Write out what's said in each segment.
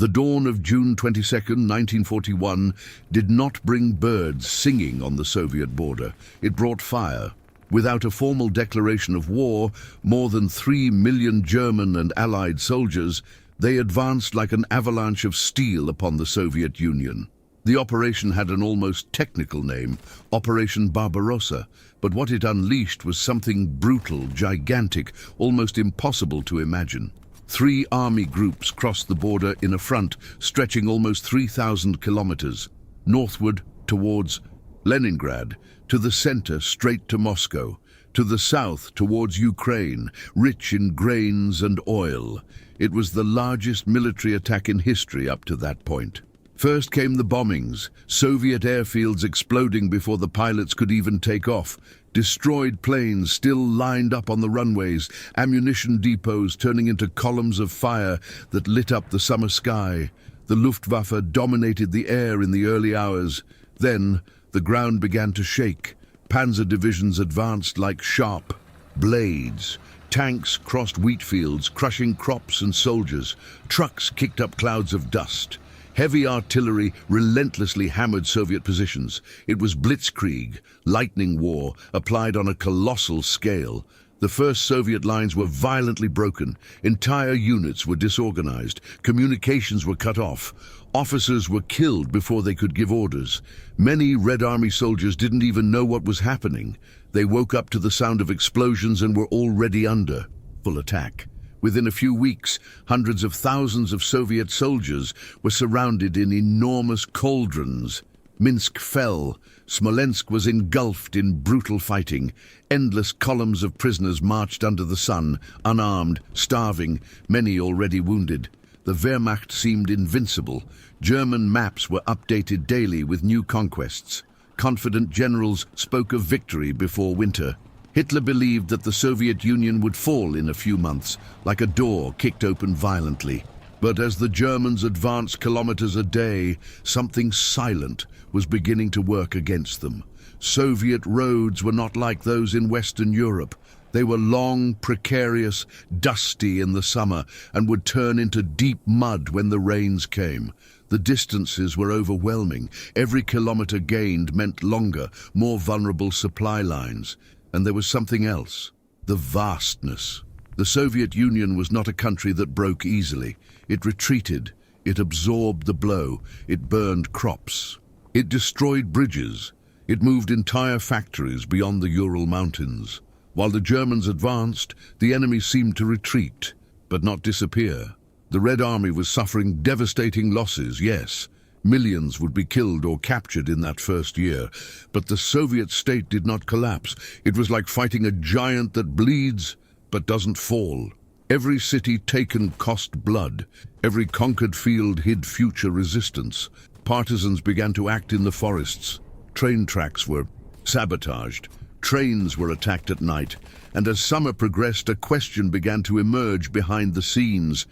The dawn of June 22nd, 1941, did not bring birds singing on the Soviet border. It brought fire. Without a formal declaration of war, more than 3 million German and Allied soldiers, they advanced like an avalanche of steel upon the Soviet Union. The operation had an almost technical name, Operation Barbarossa, but what it unleashed was something brutal, gigantic, almost impossible to imagine. 3 army groups crossed the border in a front stretching almost 3,000 kilometers, northward towards Leningrad, to the center straight to Moscow, to the south towards Ukraine, rich in grains and oil. It was the largest military attack in history up to that point. First came the bombings, Soviet airfields exploding before the pilots could even take off, destroyed planes still lined up on the runways, ammunition depots turning into columns of fire that lit up the summer sky. The Luftwaffe dominated the air in the early hours. Then the ground began to shake. Panzer divisions advanced like sharp blades. Tanks crossed wheat fields, crushing crops and soldiers. Trucks kicked up clouds of dust. Heavy artillery relentlessly hammered Soviet positions. It was blitzkrieg, lightning war, applied on a colossal scale. The first Soviet lines were violently broken. Entire units were disorganized. Communications were cut off. Officers were killed before they could give orders. Many Red Army soldiers didn't even know what was happening. They woke up to the sound of explosions and were already under full attack. Within a few weeks, hundreds of thousands of Soviet soldiers were surrounded in enormous cauldrons. Minsk fell. Smolensk was engulfed in brutal fighting. Endless columns of prisoners marched under the sun, unarmed, starving, many already wounded. The Wehrmacht seemed invincible. German maps were updated daily with new conquests. Confident generals spoke of victory before winter. Hitler believed that the Soviet Union would fall in a few months, like a door kicked open violently. But as the Germans advanced kilometers a day, something silent was beginning to work against them. Soviet roads were not like those in Western Europe. They were long, precarious, dusty in the summer, and would turn into deep mud when the rains came. The distances were overwhelming. Every kilometer gained meant longer, more vulnerable supply lines. And there was something else, the vastness. The Soviet Union was not a country that broke easily. It retreated, it absorbed the blow, it burned crops. It destroyed bridges, it moved entire factories beyond the Ural Mountains. While the Germans advanced, the enemy seemed to retreat, but not disappear. The Red Army was suffering devastating losses, yes. Millions would be killed or captured in that first year, but the Soviet state did not collapse. It was like fighting a giant that bleeds but doesn't fall. Every city taken cost blood. Every conquered field hid future resistance. Partisans began to act in the forests. Train tracks were sabotaged. Trains were attacked at night. And as summer progressed, a question began to emerge behind the scenes.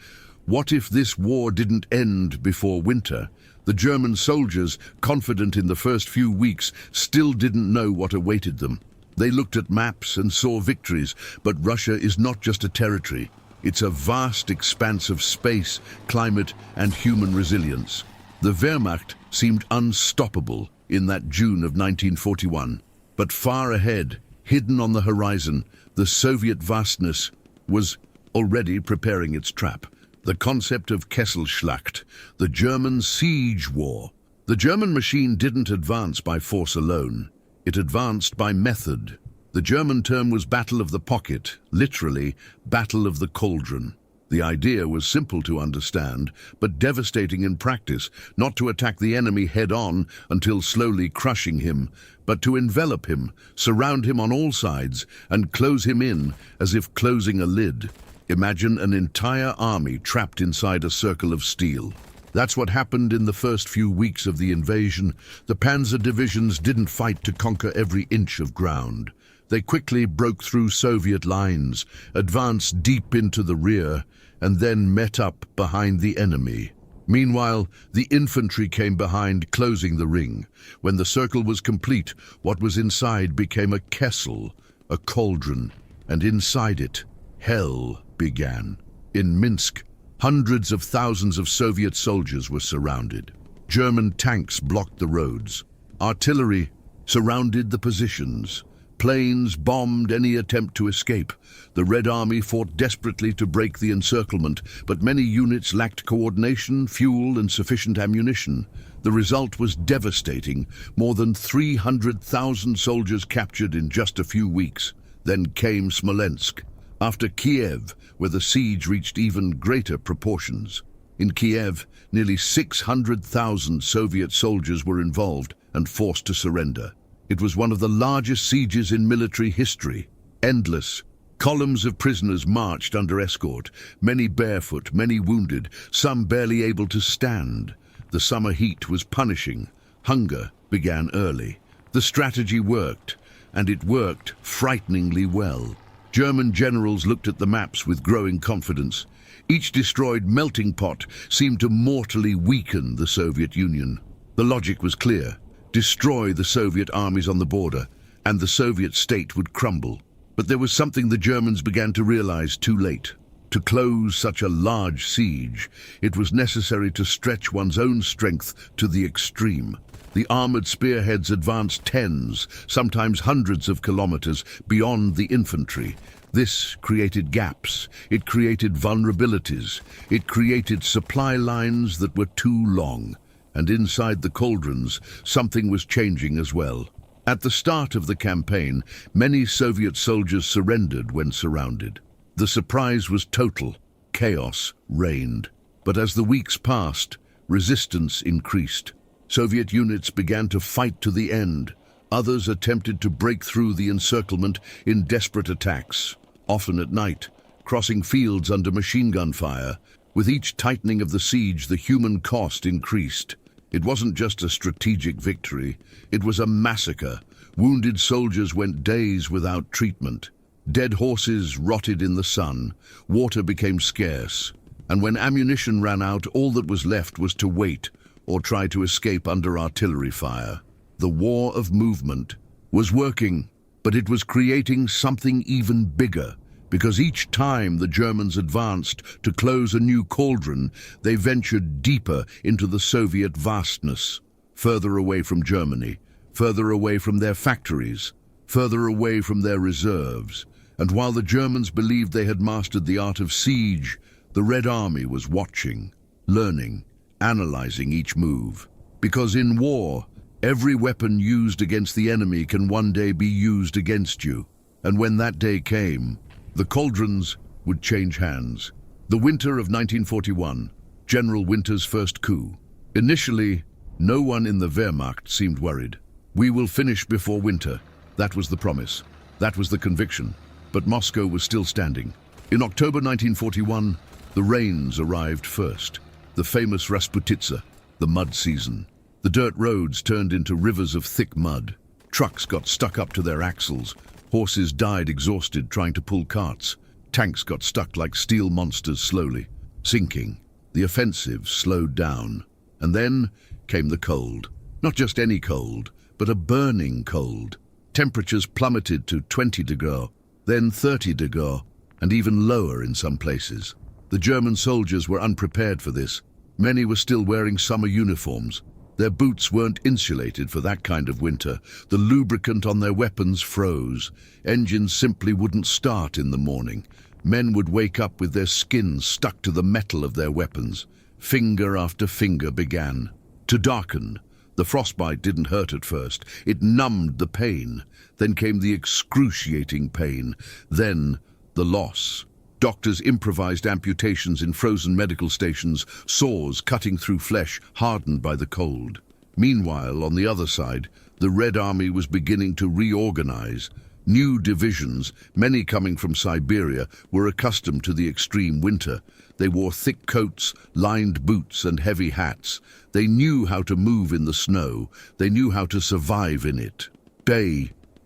What if this war didn't end before winter? The German soldiers, confident in the first few weeks, still didn't know what awaited them. They looked at maps and saw victories, but Russia is not just a territory. It's a vast expanse of space, climate, and human resilience. The Wehrmacht seemed unstoppable in that June of 1941. But far ahead, hidden on the horizon, the Soviet vastness was already preparing its trap. The concept of Kesselschlacht, the German siege war. The German machine didn't advance by force alone. It advanced by method. The German term was Battle of the Pocket, literally, Battle of the Cauldron. The idea was simple to understand, but devastating in practice, not to attack the enemy head-on until slowly crushing him, but to envelop him, surround him on all sides, and close him in as if closing a lid. Imagine an entire army trapped inside a circle of steel. That's what happened in the first few weeks of the invasion. The panzer divisions didn't fight to conquer every inch of ground. They quickly broke through Soviet lines, advanced deep into the rear, and then met up behind the enemy. Meanwhile, the infantry came behind, closing the ring. When the circle was complete, what was inside became a kessel, a cauldron, and inside it, hell began. In Minsk, Hundreds of thousands of Soviet soldiers were surrounded. German tanks blocked the roads. Artillery surrounded the positions. Planes bombed any attempt to escape. The Red Army fought desperately to break the encirclement, but many units lacked coordination, fuel, and sufficient ammunition. The result was devastating. More than 300,000 soldiers captured in just a few weeks. Then came Smolensk. After Kiev, where the siege reached even greater proportions. In Kiev, nearly 600,000 Soviet soldiers were involved and forced to surrender. It was one of the largest sieges in military history. Endless. Columns of prisoners marched under escort, many barefoot, many wounded, some barely able to stand. The summer heat was punishing. Hunger began early. The strategy worked, and it worked frighteningly well. German generals looked at the maps with growing confidence. Each destroyed melting pot seemed to mortally weaken the Soviet Union. The logic was clear. Destroy the Soviet armies on the border, and the Soviet state would crumble. But there was something the Germans began to realize too late. To close such a large siege, it was necessary to stretch one's own strength to the extreme. The armored spearheads advanced tens, sometimes hundreds of kilometers beyond the infantry. This created gaps, it created vulnerabilities, it created supply lines that were too long. And inside the cauldrons, something was changing as well. At the start of the campaign, many Soviet soldiers surrendered when surrounded. The surprise was total. Chaos reigned. But as the weeks passed, resistance increased. Soviet units began to fight to the end. Others attempted to break through the encirclement in desperate attacks, often at night, crossing fields under machine gun fire. With each tightening of the siege, the human cost increased. It wasn't just a strategic victory, it was a massacre. Wounded soldiers went days without treatment. Dead horses rotted in the sun. Water became scarce. And when ammunition ran out, all that was left was to wait or try to escape under artillery fire. The war of movement was working, but it was creating something even bigger. Because each time the Germans advanced to close a new cauldron, they ventured deeper into the Soviet vastness, further away from Germany, further away from their factories, further away from their reserves. And while the Germans believed they had mastered the art of siege, the Red Army was watching, learning, analyzing each move. Because in war, every weapon used against the enemy can one day be used against you. And when that day came, the cauldrons would change hands. The winter of 1941, General Winter's first coup. Initially, no one in the Wehrmacht seemed worried. We will finish before winter. That was the promise. That was the conviction. But Moscow was still standing. In October 1941, the rains arrived first. The famous Rasputitsa, the mud season. The dirt roads turned into rivers of thick mud. Trucks got stuck up to their axles. Horses died exhausted trying to pull carts. Tanks got stuck like steel monsters slowly, sinking. The offensive slowed down. And then came the cold. Not just any cold, but a burning cold. Temperatures plummeted to 20 degrees, then 30 degrees, and even lower in some places. The German soldiers were unprepared for this. Many were still wearing summer uniforms. Their boots weren't insulated for that kind of winter. The lubricant on their weapons froze. Engines simply wouldn't start in the morning. Men would wake up with their skins stuck to the metal of their weapons. Finger after finger began to darken. The frostbite didn't hurt at first. It numbed the pain. Then came the excruciating pain. Then the loss. Doctors improvised amputations in frozen medical stations, saws cutting through flesh hardened by the cold. Meanwhile, on the other side, the Red Army was beginning to reorganize. New divisions, many coming from Siberia, were accustomed to the extreme winter. They wore thick coats, lined boots, and heavy hats. They knew how to move in the snow. They knew how to survive in it.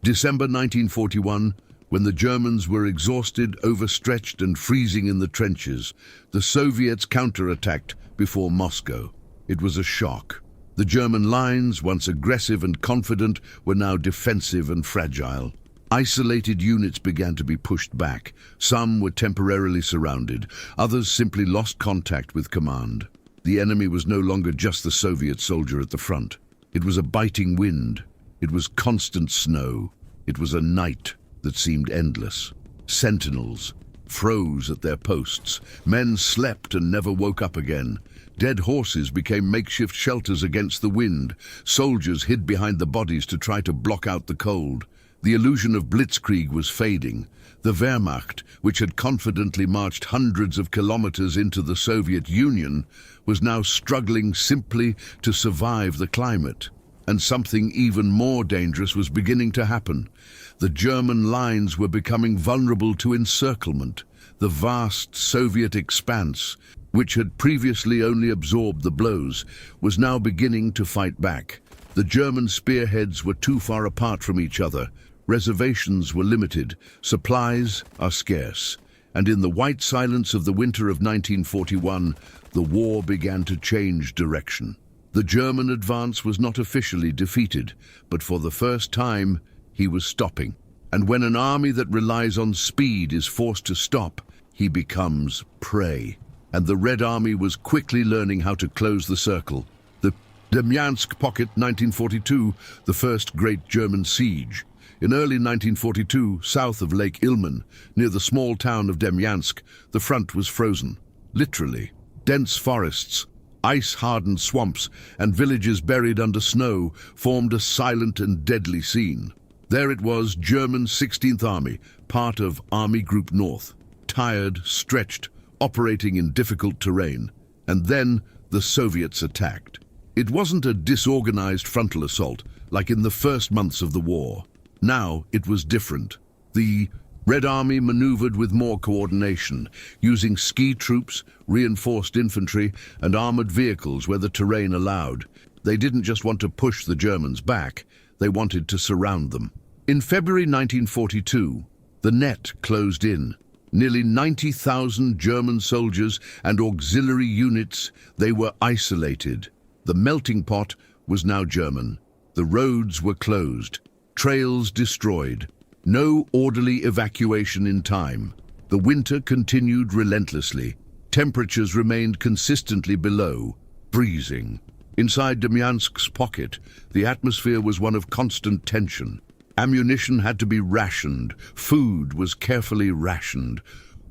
December 1941, when the Germans were exhausted, overstretched, and freezing in the trenches, the Soviets counterattacked before Moscow. It was a shock. The German lines, once aggressive and confident, were now defensive and fragile. Isolated units began to be pushed back. Some were temporarily surrounded, others simply lost contact with command. The enemy was no longer just the Soviet soldier at the front. It was a biting wind. It was constant snow. It was a night that seemed endless. Sentinels froze at their posts. Men slept and never woke up again. Dead horses became makeshift shelters against the wind. Soldiers hid behind the bodies to try to block out the cold. The illusion of blitzkrieg was fading. The Wehrmacht, which had confidently marched hundreds of kilometers into the Soviet Union, was now struggling simply to survive the climate. And something even more dangerous was beginning to happen. The German lines were becoming vulnerable to encirclement. The vast Soviet expanse, which had previously only absorbed the blows, was now beginning to fight back. The German spearheads were too far apart from each other. Reservations were limited, supplies are scarce, and in the white silence of the winter of 1941, the war began to change direction. The German advance was not officially defeated, but for the first time, he was stopping. And when an army that relies on speed is forced to stop, he becomes prey. And the Red Army was quickly learning how to close the circle. The Demyansk Pocket, 1942, the first great German siege. In early 1942, south of Lake Ilmen, near the small town of Demyansk, the front was frozen. Literally. Dense forests, ice-hardened swamps, and villages buried under snow formed a silent and deadly scene. There it was, German 16th Army, part of Army Group North. Tired, stretched, operating in difficult terrain. And then the Soviets attacked. It wasn't a disorganized frontal assault, like in the first months of the war. Now it was different. The Red Army maneuvered with more coordination, using ski troops, reinforced infantry, and armored vehicles where the terrain allowed. They didn't just want to push the Germans back, they wanted to surround them. In February 1942, the net closed in. Nearly 90,000 German soldiers and auxiliary units, they were isolated. The melting pot was now German. The roads were closed. Trails destroyed. No orderly evacuation in time. The winter continued relentlessly. Temperatures remained consistently below freezing. Inside Demyansk's pocket, the atmosphere was one of constant tension. Ammunition had to be rationed. Food was carefully rationed.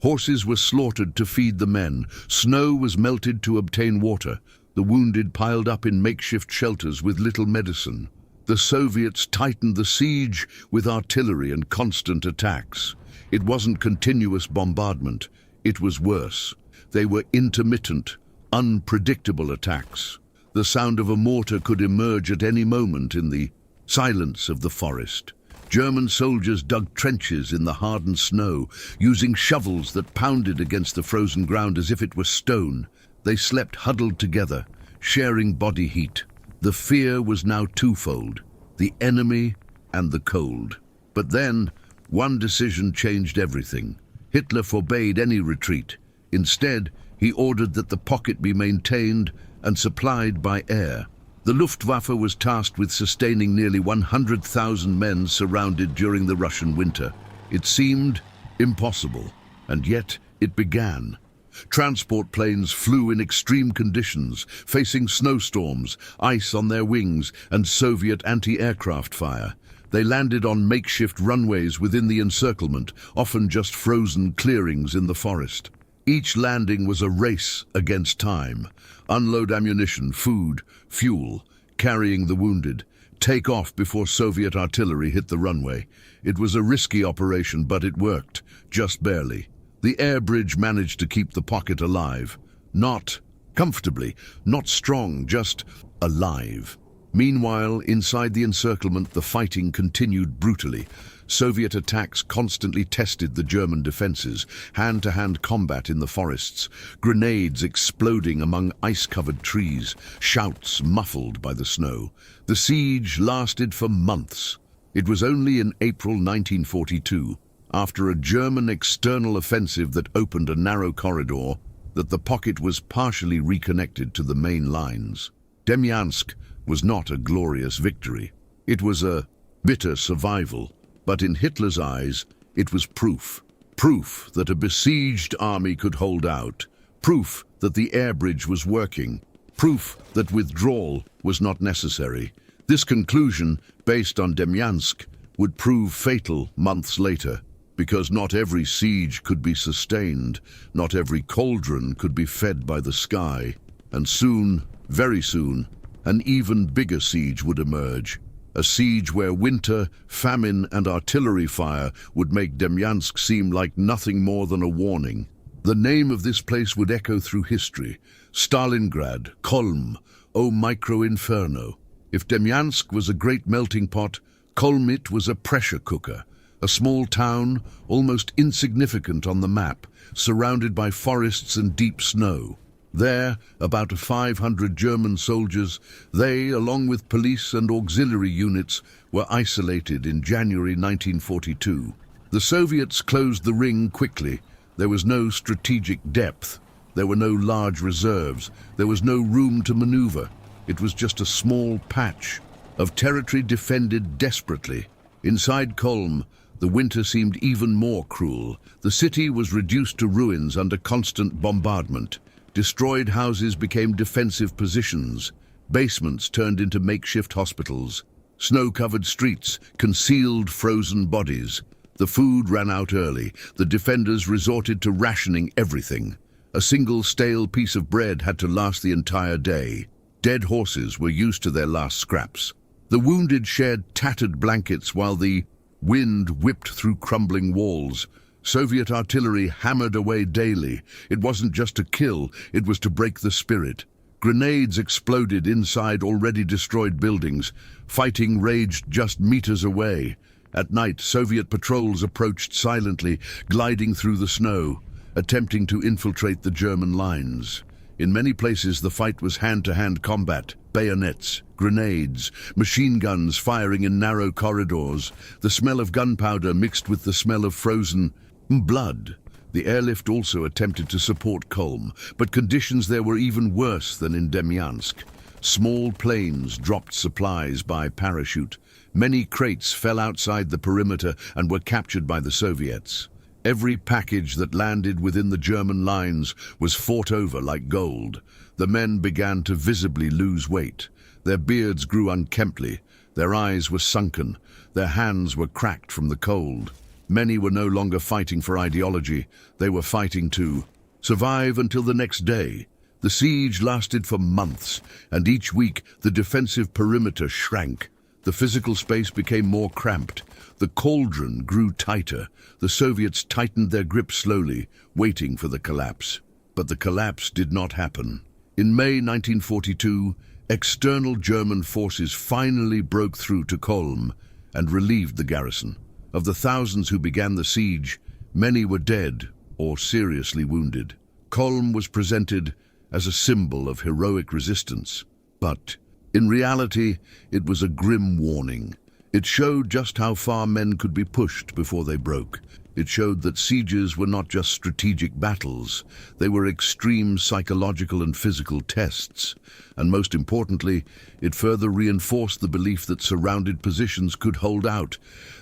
Horses were slaughtered to feed the men. Snow was melted to obtain water. The wounded piled up in makeshift shelters with little medicine. The Soviets tightened the siege with artillery and constant attacks. It wasn't continuous bombardment. It was worse. They were intermittent, unpredictable attacks. The sound of a mortar could emerge at any moment in the silence of the forest. German soldiers dug trenches in the hardened snow, using shovels that pounded against the frozen ground as if it were stone. They slept huddled together, sharing body heat. The fear was now twofold, the enemy and the cold. But then, one decision changed everything. Hitler forbade any retreat. Instead, he ordered that the pocket be maintained and supplied by air. The Luftwaffe was tasked with sustaining nearly 100,000 men surrounded during the Russian winter. It seemed impossible, and yet it began. Transport planes flew in extreme conditions, facing snowstorms, ice on their wings, and Soviet anti-aircraft fire. They landed on makeshift runways within the encirclement, often just frozen clearings in the forest. Each landing was a race against time. Unload ammunition, food, fuel, carrying the wounded. Take off before Soviet artillery hit the runway. It was a risky operation, but it worked, just barely. The air bridge managed to keep the pocket alive. Not comfortably, not strong, just alive. Meanwhile, inside the encirclement, the fighting continued brutally. Soviet attacks constantly tested the German defenses, hand-to-hand combat in the forests, grenades exploding among ice-covered trees, shouts muffled by the snow. The siege lasted for months. It was only in April 1942, after a German external offensive that opened a narrow corridor, that the pocket was partially reconnected to the main lines. Demyansk was not a glorious victory. It was a bitter survival. But in Hitler's eyes, it was proof. Proof that a besieged army could hold out. Proof that the air bridge was working. Proof that withdrawal was not necessary. This conclusion, based on Demyansk, would prove fatal months later, because not every siege could be sustained, not every cauldron could be fed by the sky, and soon, very soon, an even bigger siege would emerge. A siege where winter, famine and artillery fire would make Demyansk seem like nothing more than a warning. The name of this place would echo through history. Stalingrad, Kolm, O micro inferno. If Demyansk was a great melting pot, Kolmit was a pressure cooker, a small town, almost insignificant on the map, surrounded by forests and deep snow. There, about 500 German soldiers, they, along with police and auxiliary units, were isolated in January 1942. The Soviets closed the ring quickly. There was no strategic depth. There were no large reserves. There was no room to maneuver. It was just a small patch of territory defended desperately. Inside Kolm, the winter seemed even more cruel. The city was reduced to ruins under constant bombardment. Destroyed houses became defensive positions. Basements turned into makeshift hospitals. Snow-covered streets concealed frozen bodies. The food ran out early. The defenders resorted to rationing everything. A single stale piece of bread had to last the entire day. Dead horses were used to their last scraps. The wounded shared tattered blankets while the wind whipped through crumbling walls. Soviet artillery hammered away daily. It wasn't just to kill, it was to break the spirit. Grenades exploded inside already destroyed buildings. Fighting raged just meters away. At night, Soviet patrols approached silently, gliding through the snow, attempting to infiltrate the German lines. In many places, the fight was hand-to-hand combat, bayonets, grenades, machine guns firing in narrow corridors, the smell of gunpowder mixed with the smell of frozen blood. The airlift also attempted to support Kolm, but conditions there were even worse than in Demyansk. Small planes dropped supplies by parachute. Many crates fell outside the perimeter and were captured by the Soviets. Every package that landed within the German lines was fought over like gold. The men began to visibly lose weight. Their beards grew unkemptly. Their eyes were sunken. Their hands were cracked from the cold. Many were no longer fighting for ideology. They were fighting to survive until the next day. The siege lasted for months, and each week the defensive perimeter shrank. The physical space became more cramped. The cauldron grew tighter. The Soviets tightened their grip slowly, waiting for the collapse. But the collapse did not happen. In May 1942, external German forces finally broke through to Kolm and relieved the garrison. Of the thousands who began the siege, many were dead or seriously wounded. Kolm was presented as a symbol of heroic resistance, but in reality, it was a grim warning. It showed just how far men could be pushed before they broke. It showed that sieges were not just strategic battles. They were extreme psychological and physical tests. And most importantly, it further reinforced the belief that surrounded positions could hold out,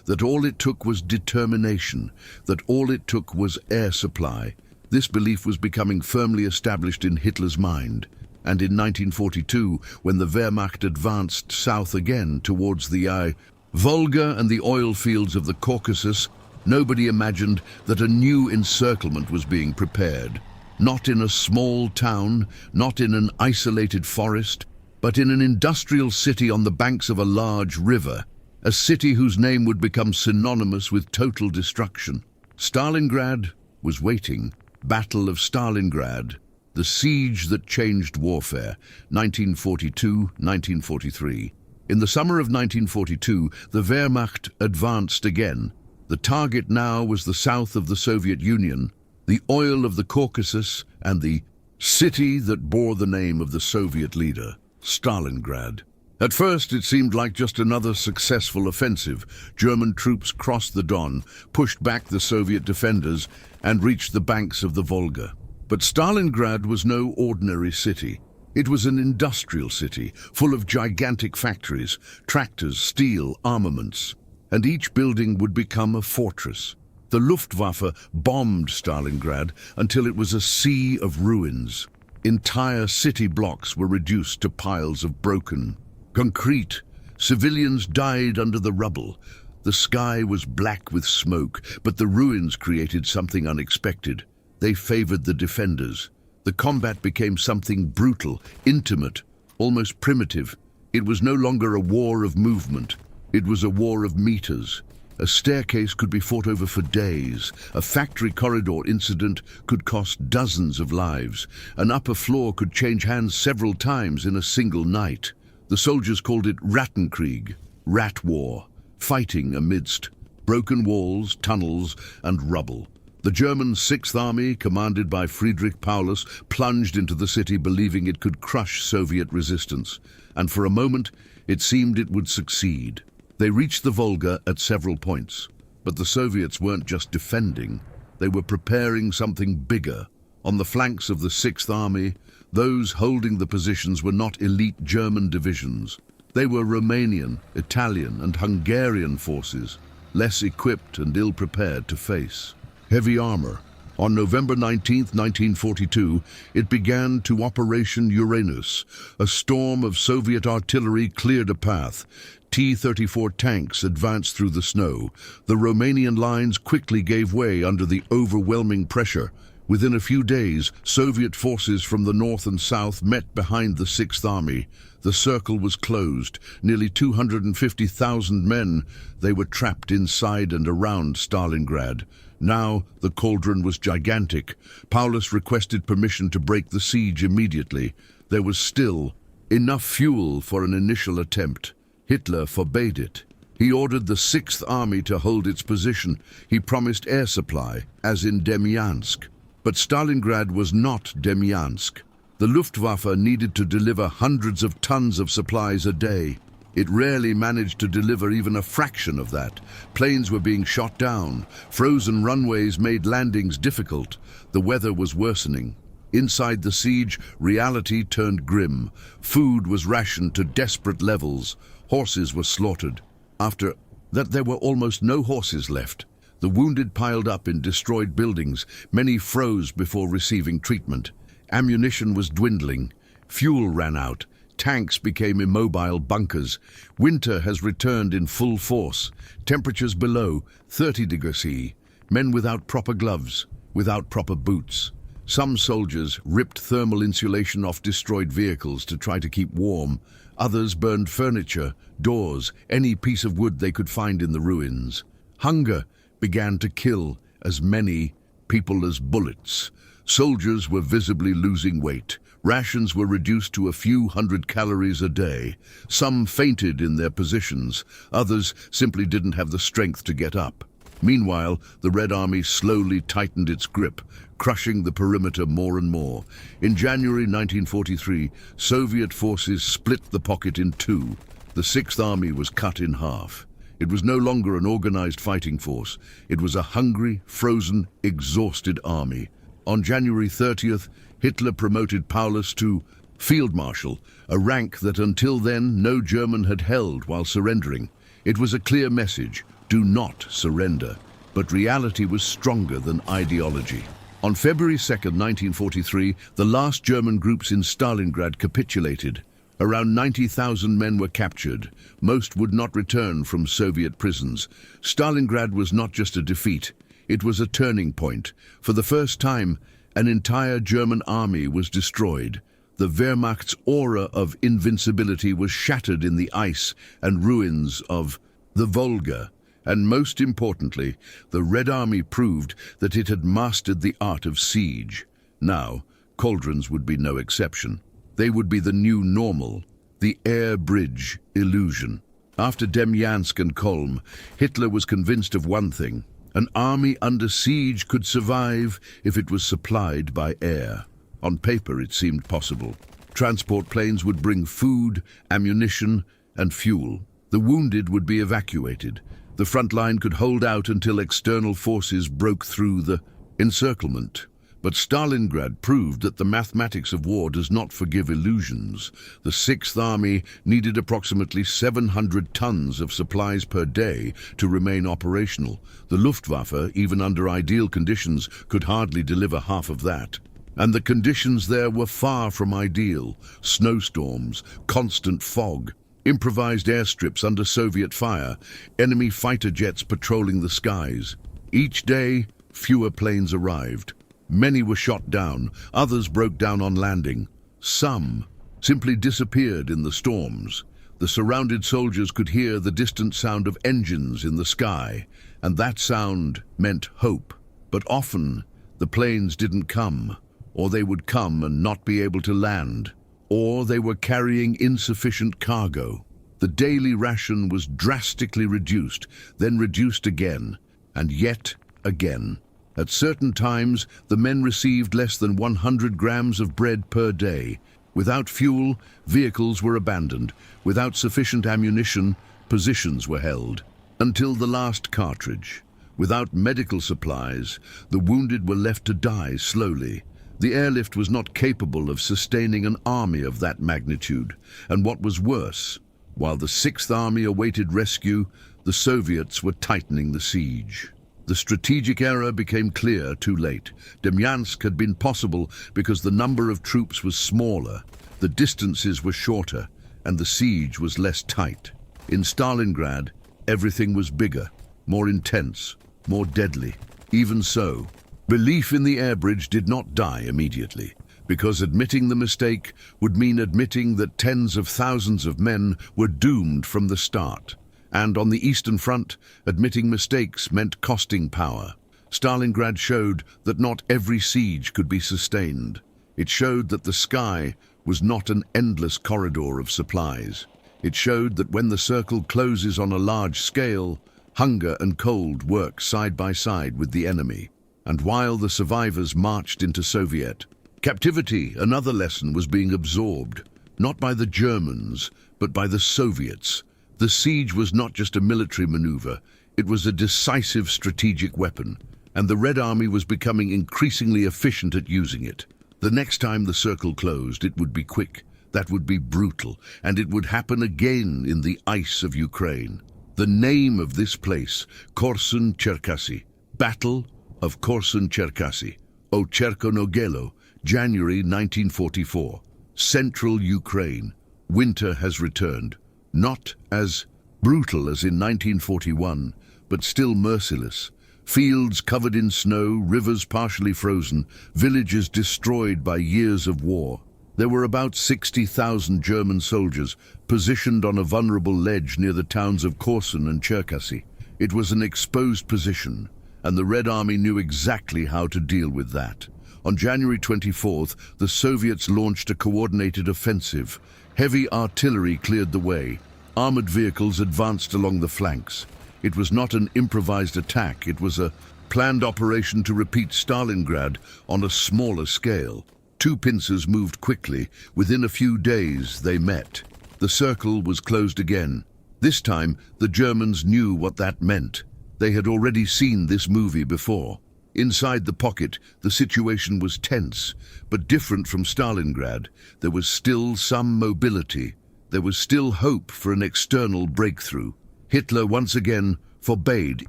that all it took was determination, that all it took was air supply. This belief was becoming firmly established in Hitler's mind. And in 1942, when the Wehrmacht advanced south again towards the Volga and the oil fields of the Caucasus, nobody imagined that a new encirclement was being prepared. Not in a small town, not in an isolated forest, but in an industrial city on the banks of a large river, a city whose name would become synonymous with total destruction. Stalingrad was waiting. Battle of Stalingrad. The siege that changed warfare, 1942-1943. In the summer of 1942, the Wehrmacht advanced again. The target now was the south of the Soviet Union, the oil of the Caucasus, and the city that bore the name of the Soviet leader, Stalingrad. At first, it seemed like just another successful offensive. German troops crossed the Don, pushed back the Soviet defenders, and reached the banks of the Volga. But Stalingrad was no ordinary city. It was an industrial city, full of gigantic factories, tractors, steel, armaments. and each building would become a fortress. The Luftwaffe bombed Stalingrad until it was a sea of ruins. Entire city blocks were reduced to piles of broken concrete. Civilians died under the rubble. The sky was black with smoke, but the ruins created something unexpected. They favored the defenders. The combat became something brutal, intimate, almost primitive. It was no longer a war of movement. It was a war of meters. A staircase could be fought over for days. A factory corridor incident could cost dozens of lives. An upper floor could change hands several times in a single night. The soldiers called it Rattenkrieg, rat war, fighting amidst broken walls, tunnels, and rubble. The German Sixth Army, commanded by Friedrich Paulus, plunged into the city believing it could crush Soviet resistance. And for a moment, it seemed it would succeed. They reached the Volga at several points. But the Soviets weren't just defending. They were preparing something bigger. On the flanks of the Sixth Army, those holding the positions were not elite German divisions. They were Romanian, Italian, and Hungarian forces, less equipped and ill-prepared to face heavy armor. On November 19, 1942, it began to Operation Uranus. A storm of Soviet artillery cleared a path. T-34 tanks advanced through the snow. The Romanian lines quickly gave way under the overwhelming pressure. Within a few days, Soviet forces from the north and south met behind the Sixth Army. The circle was closed. Nearly 250,000 men. They were trapped inside and around Stalingrad. Now the cauldron was gigantic. Paulus requested permission to break the siege immediately. There was still enough fuel for an initial attempt. Hitler forbade it. He ordered the Sixth Army to hold its position. He promised air supply, as in Demyansk. But Stalingrad was not Demyansk. The Luftwaffe needed to deliver hundreds of tons of supplies a day. It rarely managed to deliver even a fraction of that. Planes were being shot down. Frozen runways made landings difficult. The weather was worsening. Inside the siege, reality turned grim. Food was rationed to desperate levels. Horses were slaughtered. After that, there were almost no horses left. The wounded piled up in destroyed buildings. Many froze before receiving treatment. Ammunition was dwindling. Fuel ran out. Tanks became immobile bunkers. Winter has returned in full force. Temperatures below 30 degrees C. Men without proper gloves, without proper boots. Some soldiers ripped thermal insulation off destroyed vehicles to try to keep warm. Others burned furniture, doors, any piece of wood they could find in the ruins. Hunger began to kill as many people as bullets. Soldiers were visibly losing weight. Rations were reduced to a few hundred calories a day. Some fainted in their positions. Others simply didn't have the strength to get up. Meanwhile, the Red Army slowly tightened its grip, crushing the perimeter more and more. In January 1943, Soviet forces split the pocket in two. The Sixth Army was cut in half. It was no longer an organized fighting force. It was a hungry, frozen, exhausted army. On January 30th, Hitler promoted Paulus to Field Marshal, a rank that until then no German had held while surrendering. It was a clear message: do not surrender. But reality was stronger than ideology. On February 2nd, 1943, the last German groups in Stalingrad capitulated. Around 90,000 men were captured. Most would not return from Soviet prisons. Stalingrad was not just a defeat. It was a turning point. For the first time, an entire German army was destroyed. The Wehrmacht's aura of invincibility was shattered in the ice and ruins of the Volga. And most importantly, the Red Army proved that it had mastered the art of siege. Now, cauldrons would be no exception. They would be the new normal, the air bridge illusion. After Demyansk and Kulm, Hitler was convinced of one thing: an army under siege could survive if it was supplied by air. On paper, it seemed possible. Transport planes would bring food, ammunition, and fuel. The wounded would be evacuated. The front line could hold out until external forces broke through the Encirclement. But Stalingrad proved that the mathematics of war does not forgive illusions. The Sixth Army needed approximately 700 tons of supplies per day to remain operational. The Luftwaffe, even under ideal conditions, could hardly deliver half of that. And the conditions there were far from ideal. Snowstorms, constant fog, improvised airstrips under Soviet fire, enemy fighter jets patrolling the skies. Each day, fewer planes arrived. Many were shot down, others broke down on landing. Some simply disappeared in the storms. The surrounded soldiers could hear the distant sound of engines in the sky, and that sound meant hope. But often, the planes didn't come, or they would come and not be able to land, or they were carrying insufficient cargo. The daily ration was drastically reduced, then reduced again, and yet again. At certain times, the men received less than 100 grams of bread per day. Without fuel, vehicles were abandoned. Without sufficient ammunition, positions were held. Until the last cartridge. Without medical supplies, the wounded were left to die slowly. The airlift was not capable of sustaining an army of that magnitude. And what was worse, while the Sixth Army awaited rescue, the Soviets were tightening the siege. The strategic error became clear too late. Demyansk had been possible because the number of troops was smaller, the distances were shorter, and the siege was less tight. In Stalingrad, everything was bigger, more intense, more deadly. Even so, belief in the air bridge did not die immediately, because admitting the mistake would mean admitting that tens of thousands of men were doomed from the start. And on the Eastern Front, admitting mistakes meant costing power. Stalingrad showed that not every siege could be sustained. It showed that the sky was not an endless corridor of supplies. It showed that when the circle closes on a large scale, hunger and cold work side by side with the enemy. And while the survivors marched into Soviet captivity, another lesson was being absorbed, not by the Germans, but by the Soviets. The siege was not just a military maneuver, it was a decisive strategic weapon, and the Red Army was becoming increasingly efficient at using it. The next time the circle closed, it would be quick, that would be brutal, and it would happen again in the ice of Ukraine. The name of this place, Korsun-Cherkasy, Battle of Korsun-Cherkasy, Ocherkonogelo, January 1944. Central Ukraine. Winter has returned. Not as brutal as in 1941, but still merciless. Fields covered in snow, rivers partially frozen, villages destroyed by years of war. There were about 60,000 German soldiers positioned on a vulnerable ledge near the towns of Korsun and Cherkasy. It was an exposed position, and the Red Army knew exactly how to deal with that. On January 24th, the Soviets launched a coordinated offensive. Heavy artillery cleared the way. Armored vehicles advanced along the flanks. It was not an improvised attack, it was a planned operation to repeat Stalingrad on a smaller scale. Two pincers moved quickly. Within a few days, they met. The circle was closed again. This time, the Germans knew what that meant. They had already seen this movie before. Inside the pocket, the situation was tense, but different from Stalingrad. There was still some mobility. There was still hope for an external breakthrough. Hitler once again forbade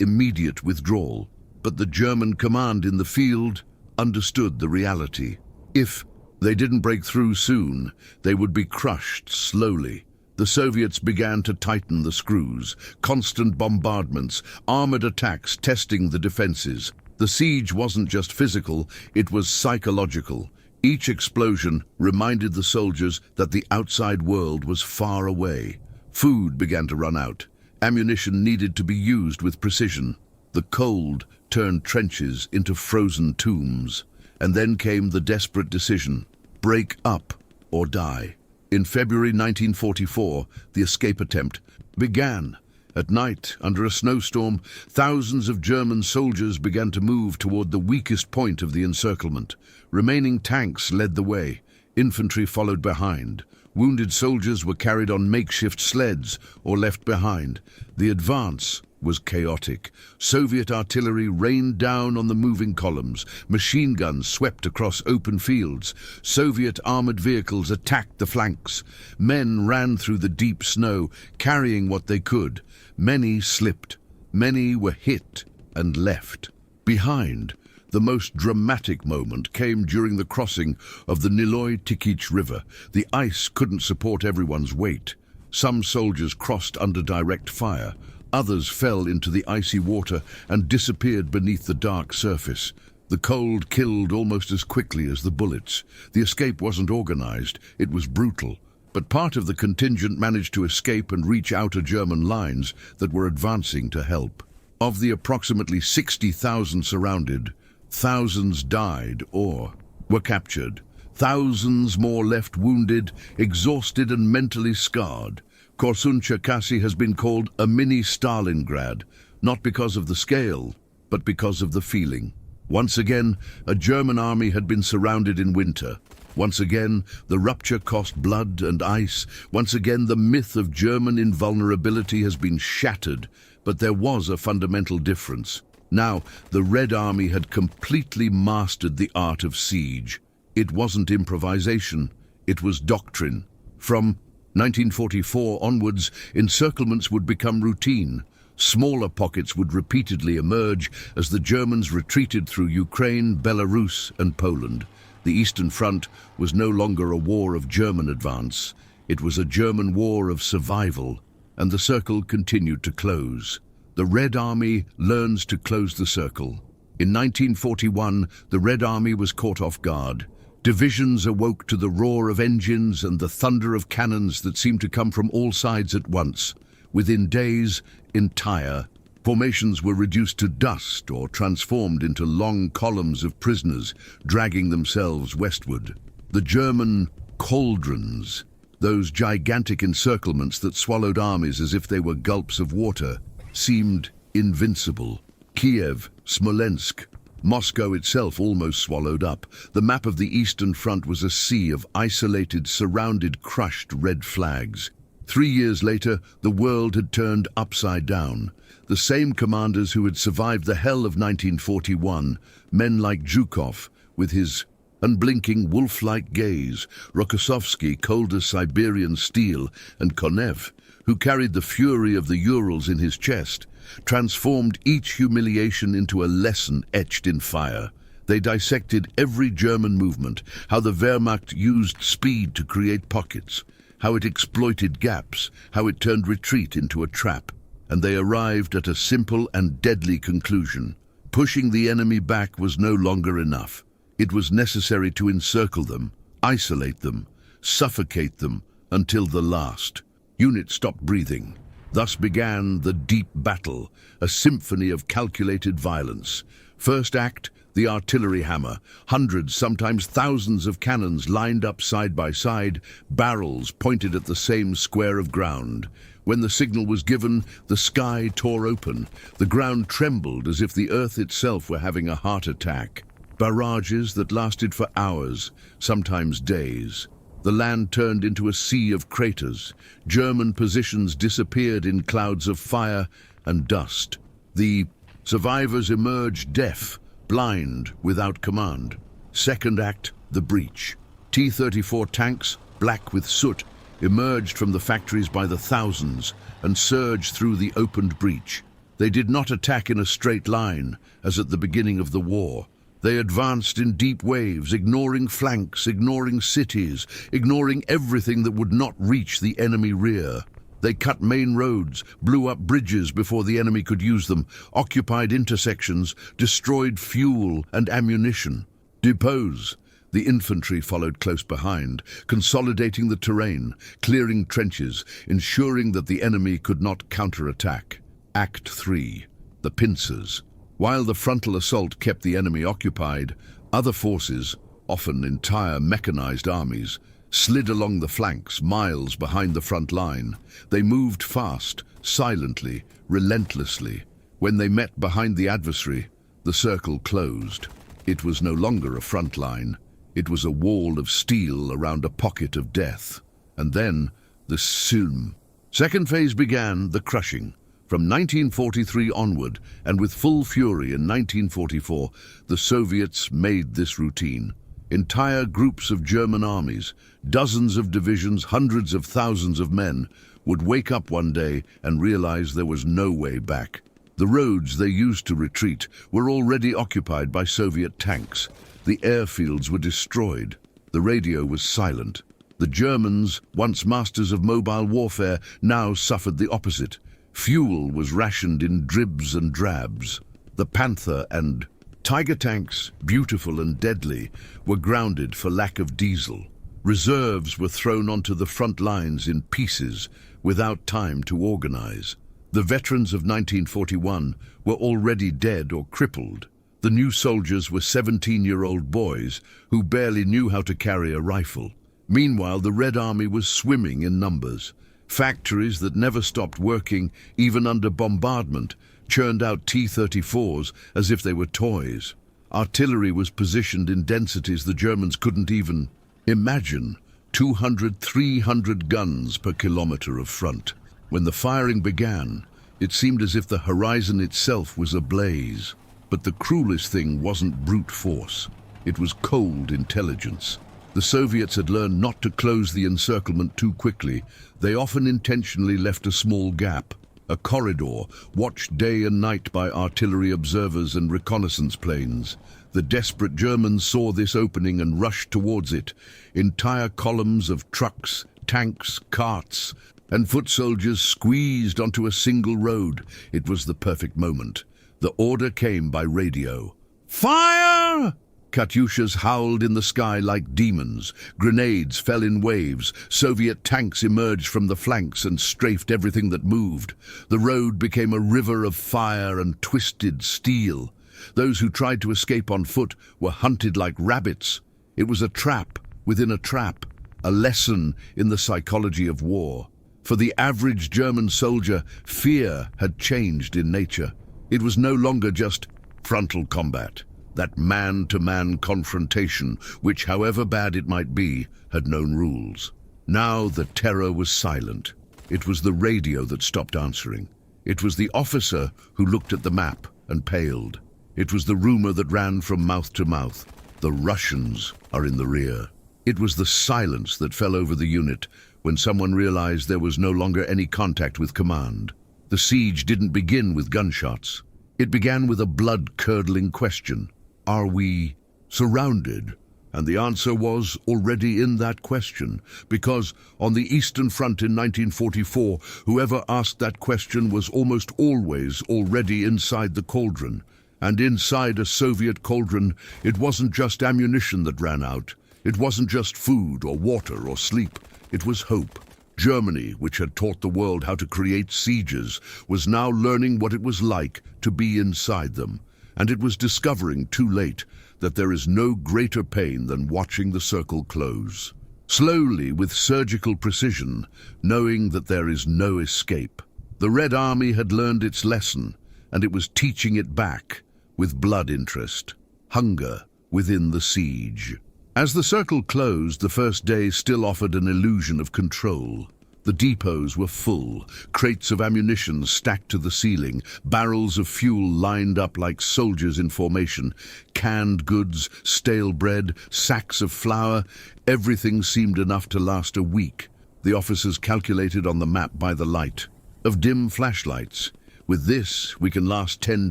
immediate withdrawal, but the German command in the field understood the reality. If they didn't break through soon, they would be crushed slowly. The Soviets began to tighten the screws. Constant bombardments, armored attacks testing the defenses. The siege wasn't just physical, it was psychological. Each explosion reminded the soldiers that the outside world was far away. Food began to run out. Ammunition needed to be used with precision. The cold turned trenches into frozen tombs. And then came the desperate decision: break up or die. In February 1944, the escape attempt began. At night, under a snowstorm, thousands of German soldiers began to move toward the weakest point of the encirclement. Remaining tanks led the way. Infantry followed behind. Wounded soldiers were carried on makeshift sleds or left behind. The advance was chaotic. Soviet artillery rained down on the moving columns. Machine guns swept across open fields. Soviet armored vehicles attacked the flanks. Men ran through the deep snow, carrying what they could. Many slipped. Many were hit and left. Behind, the most dramatic moment came during the crossing of the Niloy-Tikich River. The ice couldn't support everyone's weight. Some soldiers crossed under direct fire. Others fell into the icy water and disappeared beneath the dark surface. The cold killed almost as quickly as the bullets. The escape wasn't organized, it was brutal. But part of the contingent managed to escape and reach outer German lines that were advancing to help. Of the approximately 60,000 surrounded, thousands died or were captured. Thousands more left wounded, exhausted and mentally scarred. Korsun-Cherkasy has been called a mini Stalingrad, not because of the scale, but because of the feeling. Once again, a German army had been surrounded in winter. Once again, the rupture cost blood and ice. Once again, the myth of German invulnerability has been shattered, but there was a fundamental difference. Now, the Red Army had completely mastered the art of siege. It wasn't improvisation, it was doctrine. From 1944 onwards, encirclements would become routine. Smaller pockets would repeatedly emerge as the Germans retreated through Ukraine, Belarus and Poland. The Eastern Front was no longer a war of German advance. It was a German war of survival, and the circle continued to close. The Red Army learns to close the circle. In 1941, the Red Army was caught off guard. Divisions awoke to the roar of engines and the thunder of cannons that seemed to come from all sides at once. Within days, entire formations were reduced to dust or transformed into long columns of prisoners, dragging themselves westward. The German cauldrons, those gigantic encirclements that swallowed armies as if they were gulps of water, seemed invincible. Kiev, Smolensk, Moscow itself almost swallowed up. The map of the Eastern Front was a sea of isolated, surrounded, crushed red flags. 3 years later, the world had turned upside down. The same commanders who had survived the hell of 1941, men like Zhukov, with his unblinking wolf-like gaze, Rokossovsky, cold as Siberian steel, and Konev, who carried the fury of the Urals in his chest, transformed each humiliation into a lesson etched in fire. They dissected every German movement, how the Wehrmacht used speed to create pockets, how it exploited gaps, how it turned retreat into a trap. And they arrived at a simple and deadly conclusion. Pushing the enemy back was no longer enough. It was necessary to encircle them, isolate them, suffocate them until the last. Units stopped breathing. Thus began the deep battle, a symphony of calculated violence. First act, the artillery hammer. Hundreds, sometimes thousands of cannons lined up side by side, barrels pointed at the same square of ground. When the signal was given, the sky tore open. The ground trembled as if the earth itself were having a heart attack. Barrages that lasted for hours, sometimes days. The land turned into a sea of craters. German positions disappeared in clouds of fire and dust. The survivors emerged deaf, blind, without command. Second act, the breach. T-34 tanks, black with soot, emerged from the factories by the thousands and surged through the opened breach. They did not attack in a straight line, as at the beginning of the war. They advanced in deep waves, ignoring flanks, ignoring cities, ignoring everything that would not reach the enemy rear. They cut main roads, blew up bridges before the enemy could use them, occupied intersections, destroyed fuel and ammunition. Depots. The infantry followed close behind, consolidating the terrain, clearing trenches, ensuring that the enemy could not counterattack. Act 3. The pincers. While the frontal assault kept the enemy occupied, other forces, often entire mechanized armies, slid along the flanks miles behind the front line. They moved fast, silently, relentlessly. When they met behind the adversary, the circle closed. It was no longer a front line. It was a wall of steel around a pocket of death. And then, the Sulm. Second phase began, the crushing. From 1943 onward, and with full fury in 1944, the Soviets made this routine. Entire groups of German armies, dozens of divisions, hundreds of thousands of men, would wake up one day and realize there was no way back. The roads they used to retreat were already occupied by Soviet tanks. The airfields were destroyed. The radio was silent. The Germans, once masters of mobile warfare, now suffered the opposite. Fuel was rationed in dribs and drabs. The Panther and Tiger tanks, beautiful and deadly, were grounded for lack of diesel. Reserves were thrown onto the front lines in pieces without time to organize. The veterans of 1941 were already dead or crippled. The new soldiers were 17-year-old boys who barely knew how to carry a rifle. Meanwhile, the Red Army was swimming in numbers. Factories that never stopped working, even under bombardment, churned out T-34s as if they were toys. Artillery was positioned in densities the Germans couldn't even imagine. 200, 300 guns per kilometer of front. When the firing began, it seemed as if the horizon itself was ablaze. But the cruelest thing wasn't brute force. It was cold intelligence. The Soviets had learned not to close the encirclement too quickly. They often intentionally left a small gap, a corridor, watched day and night by artillery observers and reconnaissance planes. The desperate Germans saw this opening and rushed towards it. Entire columns of trucks, tanks, carts, and foot soldiers squeezed onto a single road. It was the perfect moment. The order came by radio. Fire! Katyushas howled in the sky like demons. Grenades fell in waves. Soviet tanks emerged from the flanks and strafed everything that moved. The road became a river of fire and twisted steel. Those who tried to escape on foot were hunted like rabbits. It was a trap within a trap, a lesson in the psychology of war. For the average German soldier, fear had changed in nature. It was no longer just frontal combat. That man-to-man confrontation, which, however bad it might be, had known rules. Now the terror was silent. It was the radio that stopped answering. It was the officer who looked at the map and paled. It was the rumor that ran from mouth to mouth. The Russians are in the rear. It was the silence that fell over the unit when someone realized there was no longer any contact with command. The siege didn't begin with gunshots. It began with a blood-curdling question. Are we surrounded? And the answer was already in that question, because on the Eastern Front in 1944, whoever asked that question was almost always already inside the cauldron. And inside a Soviet cauldron, it wasn't just ammunition that ran out. It wasn't just food or water or sleep. It was hope. Germany, which had taught the world how to create sieges, was now learning what it was like to be inside them. And it was discovering too late that there is no greater pain than watching the circle close. Slowly, with surgical precision, knowing that there is no escape. The Red Army had learned its lesson, and it was teaching it back with blood interest, hunger within the siege. As the circle closed, the first day still offered an illusion of control. The depots were full, crates of ammunition stacked to the ceiling, barrels of fuel lined up like soldiers in formation, canned goods, stale bread, sacks of flour. Everything seemed enough to last a week. The officers calculated on the map by the light of dim flashlights. With this, we can last 10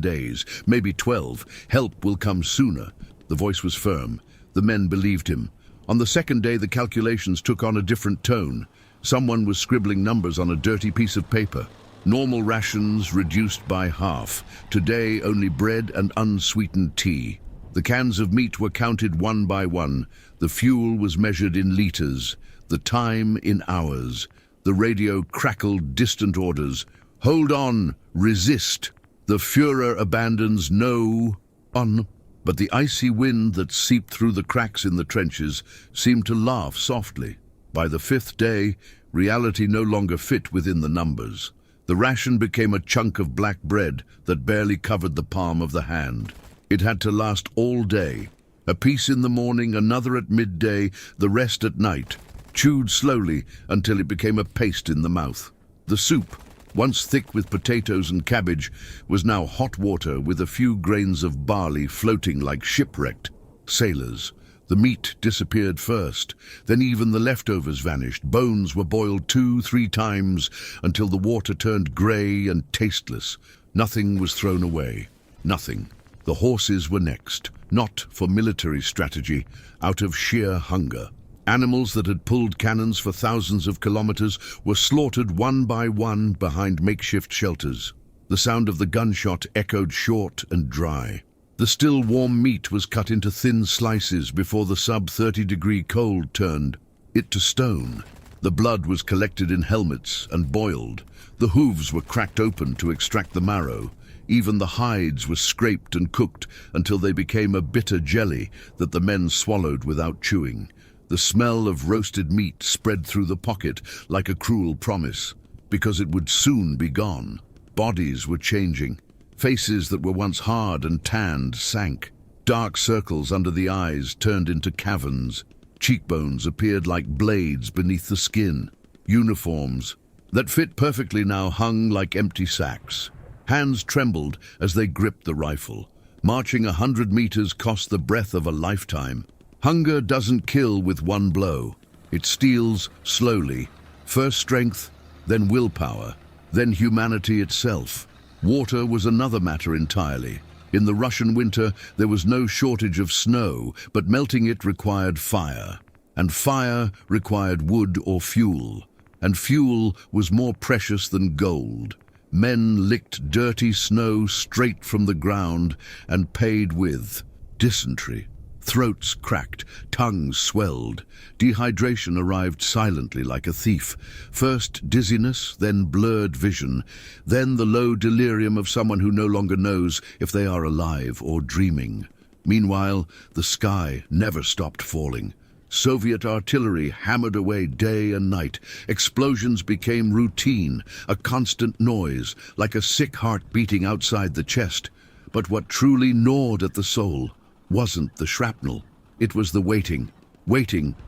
days, maybe 12. Help will come sooner. The voice was firm. The men believed him. On the second day, the calculations took on a different tone. Someone was scribbling numbers on a dirty piece of paper. Normal rations reduced by half. Today, only bread and unsweetened tea. The cans of meat were counted one by one. The fuel was measured in liters. The time in hours. The radio crackled distant orders. Hold on! Resist! The Führer abandons no on. But the icy wind that seeped through the cracks in the trenches seemed to laugh softly. By the fifth day, reality no longer fit within the numbers. The ration became a chunk of black bread that barely covered the palm of the hand. It had to last all day. A piece in the morning, another at midday, the rest at night, chewed slowly until it became a paste in the mouth. The soup, once thick with potatoes and cabbage, was now hot water with a few grains of barley floating like shipwrecked sailors. The meat disappeared first, then even the leftovers vanished. Bones were boiled 2-3 times until the water turned grey and tasteless. Nothing was thrown away. Nothing. The horses were next, not for military strategy, out of sheer hunger. Animals that had pulled cannons for thousands of kilometers were slaughtered one by one behind makeshift shelters. The sound of the gunshot echoed short and dry. The still warm meat was cut into thin slices before the sub-30-degree cold turned it to stone. The blood was collected in helmets and boiled. The hooves were cracked open to extract the marrow. Even the hides were scraped and cooked until they became a bitter jelly that the men swallowed without chewing. The smell of roasted meat spread through the pocket like a cruel promise, because it would soon be gone. Bodies were changing. Faces that were once hard and tanned sank. Dark circles under the eyes turned into caverns. Cheekbones appeared like blades beneath the skin. Uniforms that fit perfectly now hung like empty sacks. Hands trembled as they gripped the rifle. Marching 100 meters cost the breath of a lifetime. Hunger doesn't kill with one blow. It steals slowly. First strength, then willpower, then humanity itself. Water was another matter entirely. In the Russian winter, there was no shortage of snow, but melting it required fire. And fire required wood or fuel. And fuel was more precious than gold. Men licked dirty snow straight from the ground and paid with dysentery. Throats cracked, tongues swelled. Dehydration arrived silently like a thief. First dizziness, then blurred vision, then the low delirium of someone who no longer knows if they are alive or dreaming. Meanwhile, the sky never stopped falling. Soviet artillery hammered away day and night. Explosions became routine, a constant noise, like a sick heart beating outside the chest. But what truly gnawed at the soul wasn't the shrapnel. It was the waiting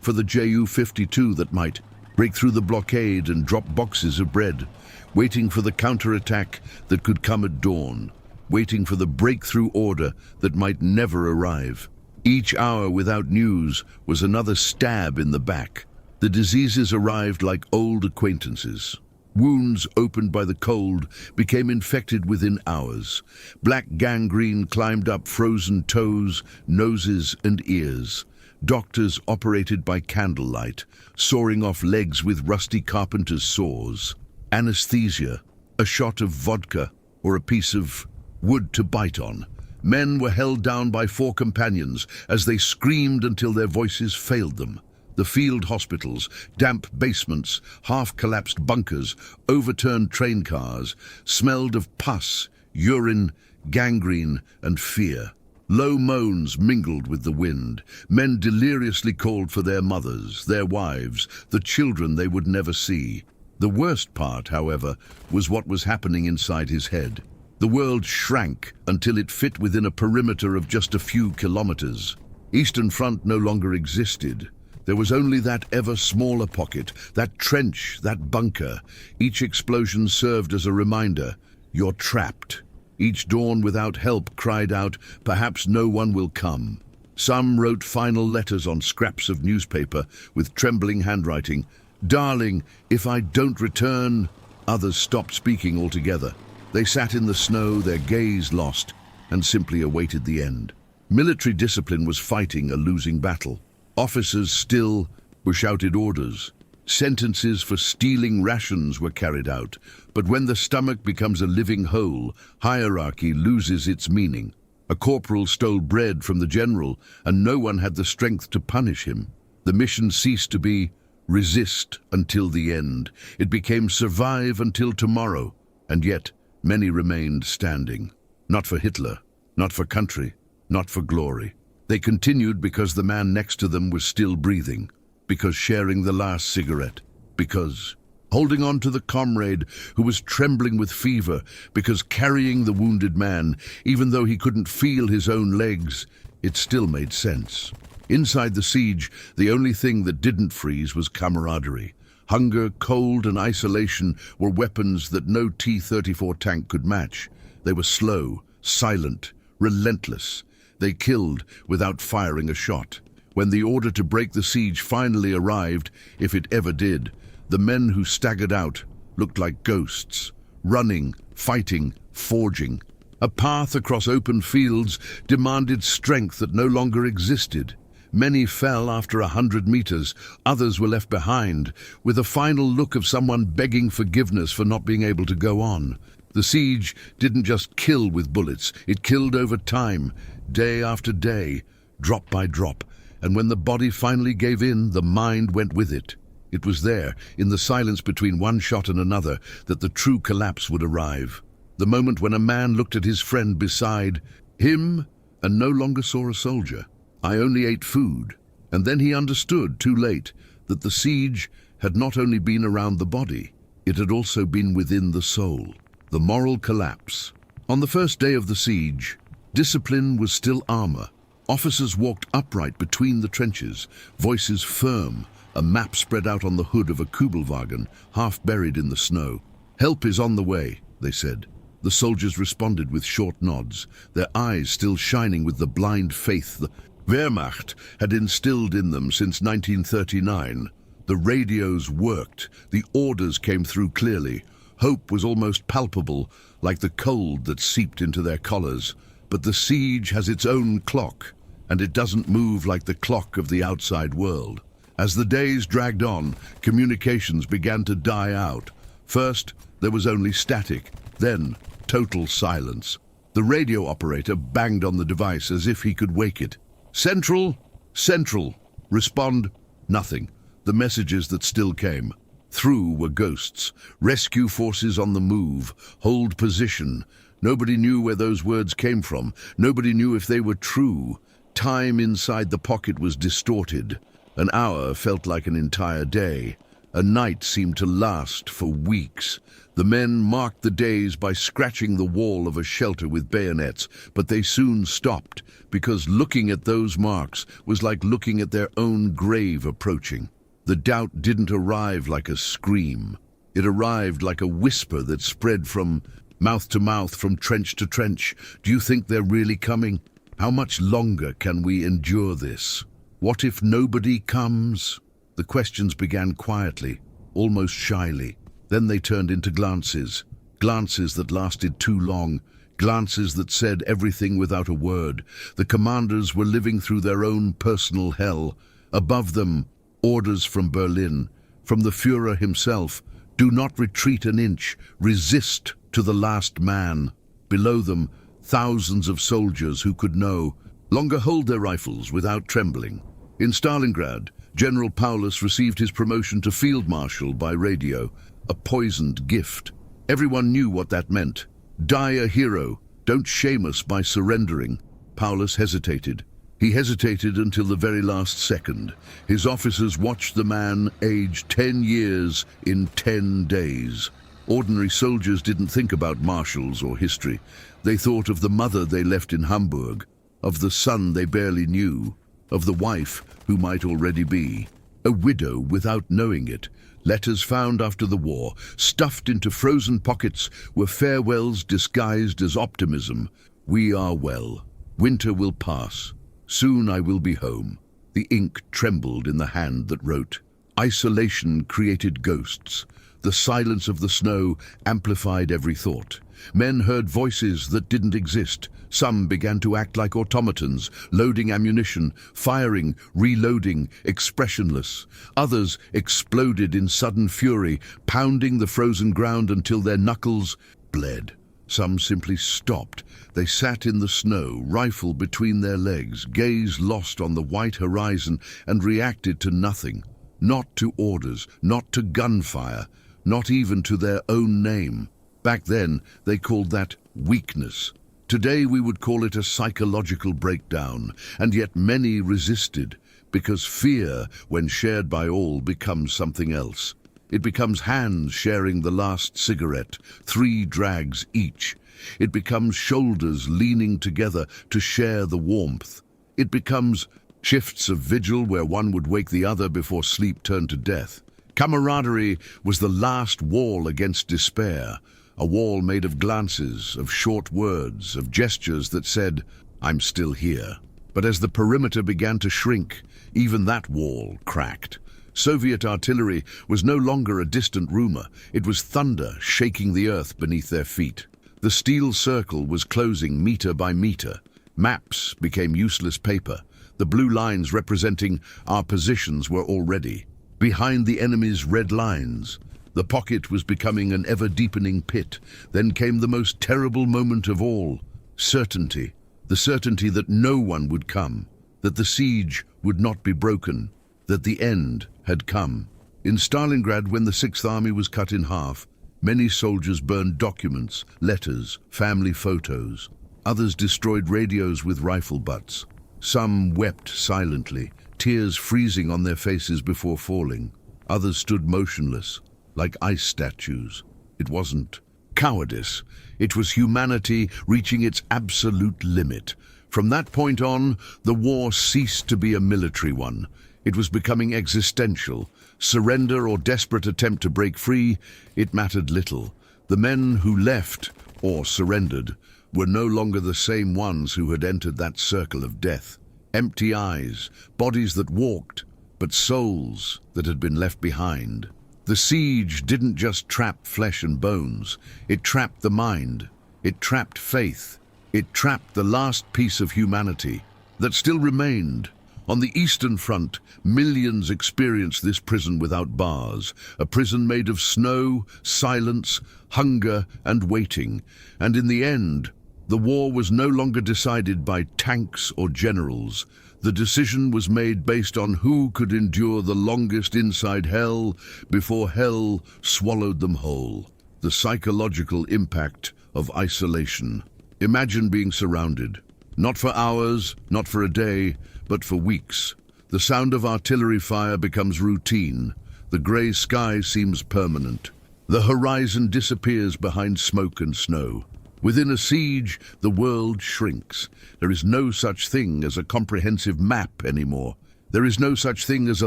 for the Ju-52 that might break through the blockade and drop boxes of bread, waiting for the counterattack that could come at dawn, waiting for the breakthrough order that might never arrive. Each hour without news was another stab in the back. The diseases arrived like old acquaintances. Wounds opened by the cold became infected within hours. Black gangrene climbed up frozen toes, noses, and ears. Doctors operated by candlelight, sawing off legs with rusty carpenter's saws. Anesthesia, a shot of vodka, or a piece of wood to bite on. Men were held down by 4 companions as they screamed until their voices failed them. The field hospitals, damp basements, half-collapsed bunkers, overturned train cars, smelled of pus, urine, gangrene, and fear. Low moans mingled with the wind. Men deliriously called for their mothers, their wives, the children they would never see. The worst part, however, was what was happening inside his head. The world shrank until it fit within a perimeter of just a few kilometers. Eastern Front no longer existed. There was only that ever smaller pocket, that trench, that bunker. Each explosion served as a reminder, you're trapped. Each dawn without help cried out, perhaps no one will come. Some wrote final letters on scraps of newspaper with trembling handwriting. Darling, if I don't return. Others stopped speaking altogether. They sat in the snow, their gaze lost, and simply awaited the end. Military discipline was fighting a losing battle. Officers still were shouted orders. Sentences for stealing rations were carried out. But when the stomach becomes a living hole, hierarchy loses its meaning. A corporal stole bread from the general, and no one had the strength to punish him. The mission ceased to be resist until the end. It became survive until tomorrow. And yet, many remained standing. Not for Hitler, not for country, not for glory. They continued because the man next to them was still breathing, because sharing the last cigarette, because holding on to the comrade who was trembling with fever, because carrying the wounded man, even though he couldn't feel his own legs, it still made sense. Inside the siege, the only thing that didn't freeze was camaraderie. Hunger, cold, and isolation were weapons that no T-34 tank could match. They were slow, silent, relentless. They killed without firing a shot. When the order to break the siege finally arrived, if it ever did, the men who staggered out looked like ghosts, running, fighting, forging. A path across open fields demanded strength that no longer existed. Many fell after 100 meters, others were left behind, with a final look of someone begging forgiveness for not being able to go on. The siege didn't just kill with bullets, it killed over time, day after day, drop by drop, and when the body finally gave in, the mind went with it. It was there, in the silence between one shot and another, that the true collapse would arrive. The moment when a man looked at his friend beside him and no longer saw a soldier. I only ate food, and then he understood, too late, that the siege had not only been around the body, it had also been within the soul. The moral collapse. On the first day of the siege, discipline was still armor. Officers walked upright between the trenches, voices firm, a map spread out on the hood of a Kubelwagen, half buried in the snow. "Help is on the way," they said. The soldiers responded with short nods, their eyes still shining with the blind faith the Wehrmacht had instilled in them since 1939. The radios worked, the orders came through clearly. Hope was almost palpable, like the cold that seeped into their collars. But the siege has its own clock, and it doesn't move like the clock of the outside world. As the days dragged on, communications began to die out. First, there was only static, then total silence. The radio operator banged on the device as if he could wake it. "Central! Central!" Respond, nothing. The messages that still came through were ghosts. Rescue forces on the move. Hold position. Nobody knew where those words came from. Nobody knew if they were true. Time inside the pocket was distorted. An hour felt like an entire day. A night seemed to last for weeks. The men marked the days by scratching the wall of a shelter with bayonets, but they soon stopped, because looking at those marks was like looking at their own grave approaching. The doubt didn't arrive like a scream. It arrived like a whisper that spread from mouth to mouth, from trench to trench. "Do you think they're really coming? How much longer can we endure this? What if nobody comes?" The questions began quietly, almost shyly. Then they turned into glances, glances that lasted too long, glances that said everything without a word. The commanders were living through their own personal hell. Above them, orders from Berlin, from the Führer himself: "Do not retreat an inch, resist to the last man." Below them, thousands of soldiers who could no longer hold their rifles without trembling. In Stalingrad, General Paulus received his promotion to Field Marshal by radio, a poisoned gift. Everyone knew what that meant. Die a hero, don't shame us by surrendering. Paulus hesitated. He hesitated until the very last second. His officers watched the man age 10 years in 10 days. Ordinary soldiers didn't think about marshals or history. They thought of the mother they left in Hamburg, of the son they barely knew, of the wife who might already be a widow without knowing it. Letters found after the war, stuffed into frozen pockets, were farewells disguised as optimism. "We are well. Winter will pass. Soon I will be home." The ink trembled in the hand that wrote. Isolation created ghosts. The silence of the snow amplified every thought. Men heard voices that didn't exist. Some began to act like automatons, loading ammunition, firing, reloading, expressionless. Others exploded in sudden fury, pounding the frozen ground until their knuckles bled. Some simply stopped. They sat in the snow, rifle between their legs, gaze lost on the white horizon, and reacted to nothing. Not to orders, not to gunfire, not even to their own name. Back then, they called that weakness. Today we would call it a psychological breakdown, and yet many resisted, because fear, when shared by all, becomes something else. It becomes hands sharing the last cigarette, 3 drags each. It becomes shoulders leaning together to share the warmth. It becomes shifts of vigil where one would wake the other before sleep turned to death. Camaraderie was the last wall against despair, a wall made of glances, of short words, of gestures that said, "I'm still here." But as the perimeter began to shrink, even that wall cracked. Soviet artillery was no longer a distant rumor. It was thunder shaking the earth beneath their feet. The steel circle was closing meter by meter. Maps became useless paper. The blue lines representing our positions were already behind the enemy's red lines. The pocket was becoming an ever-deepening pit. Then came the most terrible moment of all, certainty. The certainty that no one would come, that the siege would not be broken, that the end had come. In Stalingrad, when the Sixth Army was cut in half, many soldiers burned documents, letters, family photos. Others destroyed radios with rifle butts. Some wept silently, tears freezing on their faces before falling. Others stood motionless, like ice statues. It wasn't cowardice. It was humanity reaching its absolute limit. From that point on, the war ceased to be a military one. It was becoming existential. Surrender or desperate attempt to break free, it mattered little. The men who left, or surrendered, were no longer the same ones who had entered that circle of death. Empty eyes, bodies that walked, but souls that had been left behind. The siege didn't just trap flesh and bones. It trapped the mind. It trapped faith. It trapped the last piece of humanity that still remained. On the Eastern Front, millions experienced this prison without bars, a prison made of snow, silence, hunger, and waiting. And in the end, the war was no longer decided by tanks or generals. The decision was made based on who could endure the longest inside hell before hell swallowed them whole. The psychological impact of isolation. Imagine being surrounded, not for hours, not for a day, but for weeks. The sound of artillery fire becomes routine. The grey sky seems permanent. The horizon disappears behind smoke and snow. Within a siege, the world shrinks. There is no such thing as a comprehensive map anymore. There is no such thing as a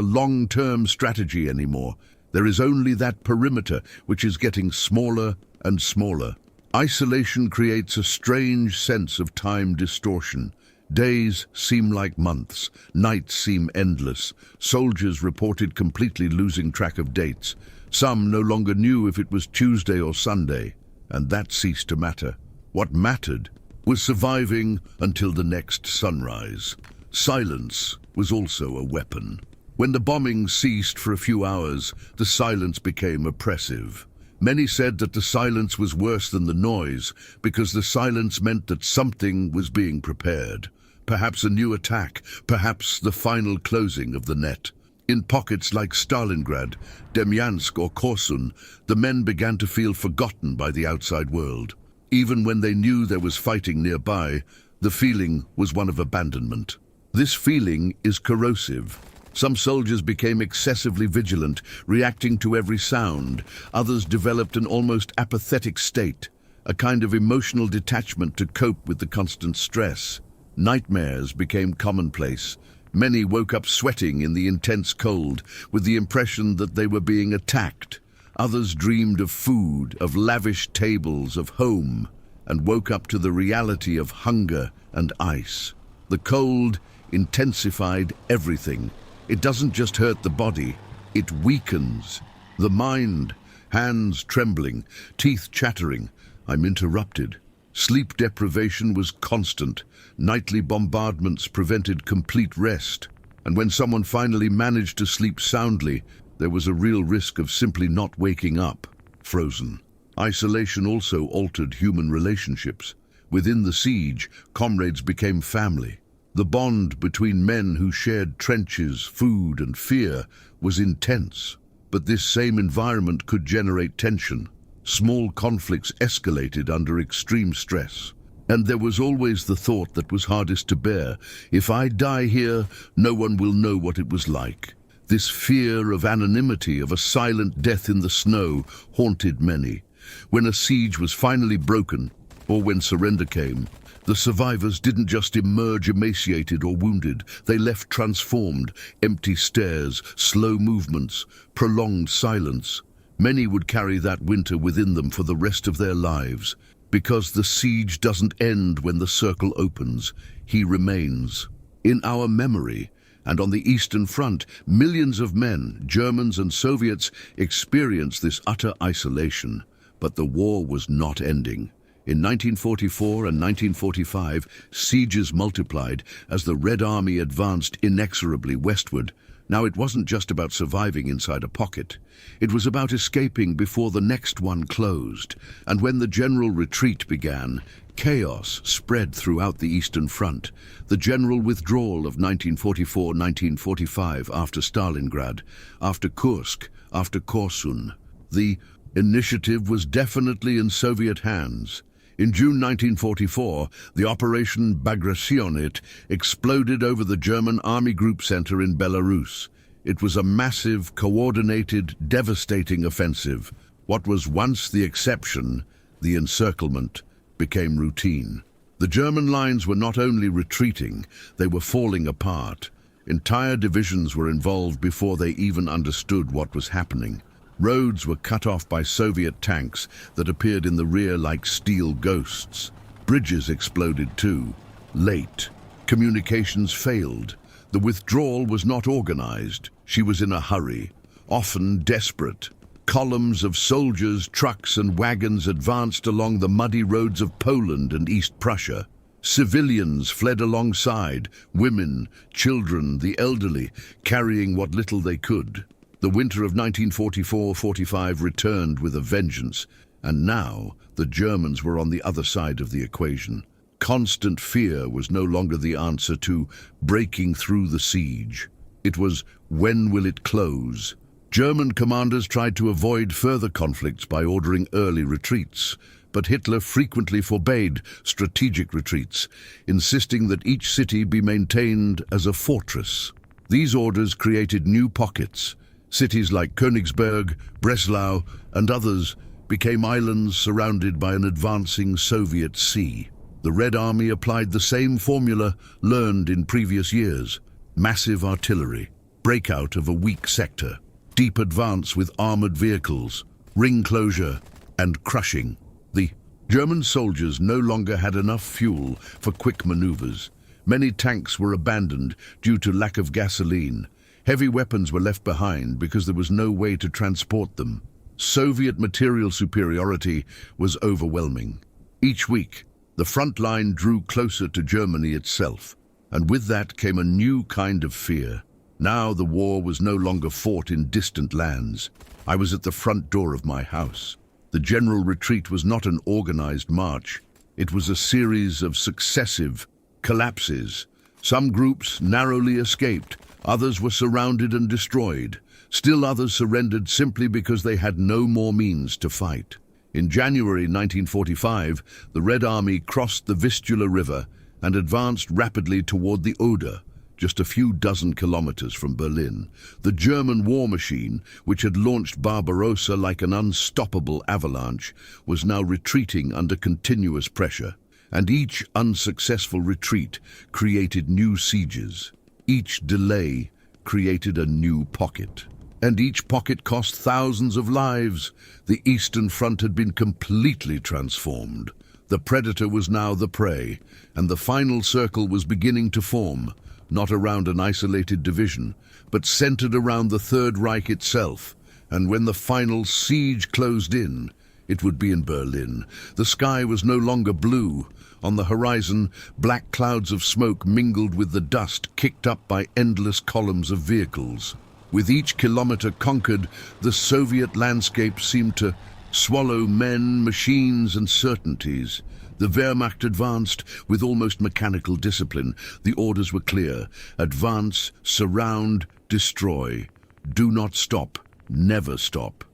long-term strategy anymore. There is only that perimeter, which is getting smaller and smaller. Isolation creates a strange sense of time distortion. Days seem like months. Nights seem endless. Soldiers reported completely losing track of dates. Some no longer knew if it was Tuesday or Sunday, and that ceased to matter. What mattered was surviving until the next sunrise. Silence was also a weapon. When the bombing ceased for a few hours, the silence became oppressive. Many said that the silence was worse than the noise, because the silence meant that something was being prepared. Perhaps a new attack, perhaps the final closing of the net. In pockets like Stalingrad, Demyansk or Korsun, the men began to feel forgotten by the outside world. Even when they knew there was fighting nearby, the feeling was one of abandonment. This feeling is corrosive. Some soldiers became excessively vigilant, reacting to every sound. Others developed an almost apathetic state, a kind of emotional detachment to cope with the constant stress. Nightmares became commonplace. Many woke up sweating in the intense cold, with the impression that they were being attacked. Others dreamed of food, of lavish tables, of home, and woke up to the reality of hunger and ice. The cold intensified everything. It doesn't just hurt the body, it weakens. The mind, hands trembling, teeth chattering. I'm interrupted. Sleep deprivation was constant. Nightly bombardments prevented complete rest. And when someone finally managed to sleep soundly, there was a real risk of simply not waking up, frozen. Isolation also altered human relationships. Within the siege, comrades became family. The bond between men who shared trenches, food, and fear was intense. But this same environment could generate tension. Small conflicts escalated under extreme stress. And there was always the thought that was hardest to bear. If I die here, no one will know what it was like. This fear of anonymity, of a silent death in the snow, haunted many. When a siege was finally broken, or when surrender came, The survivors didn't just emerge emaciated or wounded. They left transformed, empty stares, slow movements, prolonged silence. Many would carry that winter within them for the rest of their lives. Because the siege doesn't end when the circle opens, he remains. In our memory, and on the Eastern Front, millions of men, Germans and Soviets, experienced this utter isolation. But the war was not ending. In 1944 and 1945, sieges multiplied as the Red Army advanced inexorably westward. Now it wasn't just about surviving inside a pocket. It was about escaping before the next one closed. And when the general retreat began, chaos spread throughout the Eastern Front. The general withdrawal of 1944-1945 after Stalingrad, after Kursk, after Korsun. The initiative was definitely in Soviet hands. In June 1944, the Operation Bagration exploded over the German Army Group Center in Belarus. It was a massive, coordinated, devastating offensive. What was once the exception, the encirclement, became routine. The German lines were not only retreating, they were falling apart. Entire divisions were involved before they even understood what was happening. Roads were cut off by Soviet tanks that appeared in the rear like steel ghosts. Bridges exploded too. Late. Communications failed. The withdrawal was not organized. She was in a hurry, often desperate. Columns of soldiers, trucks and wagons advanced along the muddy roads of Poland and East Prussia. Civilians fled alongside, women, children, the elderly, carrying what little they could. The winter of 1944-45 returned with a vengeance, and now the Germans were on the other side of the equation. Constant fear was no longer the answer to breaking through the siege. It was, when will it close? German commanders tried to avoid further conflicts by ordering early retreats, but Hitler frequently forbade strategic retreats, insisting that each city be maintained as a fortress. These orders created new pockets. Cities like Königsberg, Breslau, and others became islands surrounded by an advancing Soviet sea. The Red Army applied the same formula learned in previous years: massive artillery, breakout of a weak sector, deep advance with armored vehicles, ring closure, and crushing. The German soldiers no longer had enough fuel for quick maneuvers. Many tanks were abandoned due to lack of gasoline. Heavy weapons were left behind because there was no way to transport them. Soviet material superiority was overwhelming. Each week, the front line drew closer to Germany itself, and with that came a new kind of fear. Now the war was no longer fought in distant lands. I was at the front door of my house. The general retreat was not an organized march. It was a series of successive collapses. Some groups narrowly escaped. Others were surrounded and destroyed. Still others surrendered simply because they had no more means to fight. In January 1945, the Red Army crossed the Vistula River and advanced rapidly toward the Oder, just a few dozen kilometers from Berlin. The German war machine, which had launched Barbarossa like an unstoppable avalanche, was now retreating under continuous pressure. And each unsuccessful retreat created new sieges. Each delay created a new pocket. And each pocket cost thousands of lives. The Eastern Front had been completely transformed. The predator was now the prey, and the final circle was beginning to form, not around an isolated division, but centered around the Third Reich itself. And when the final siege closed in, it would be in Berlin. The sky was no longer blue. On the horizon, black clouds of smoke mingled with the dust kicked up by endless columns of vehicles. With each kilometer conquered, the Soviet landscape seemed to swallow men, machines, and certainties. The Wehrmacht advanced with almost mechanical discipline. The orders were clear: advance, surround, destroy. Do not stop, never stop.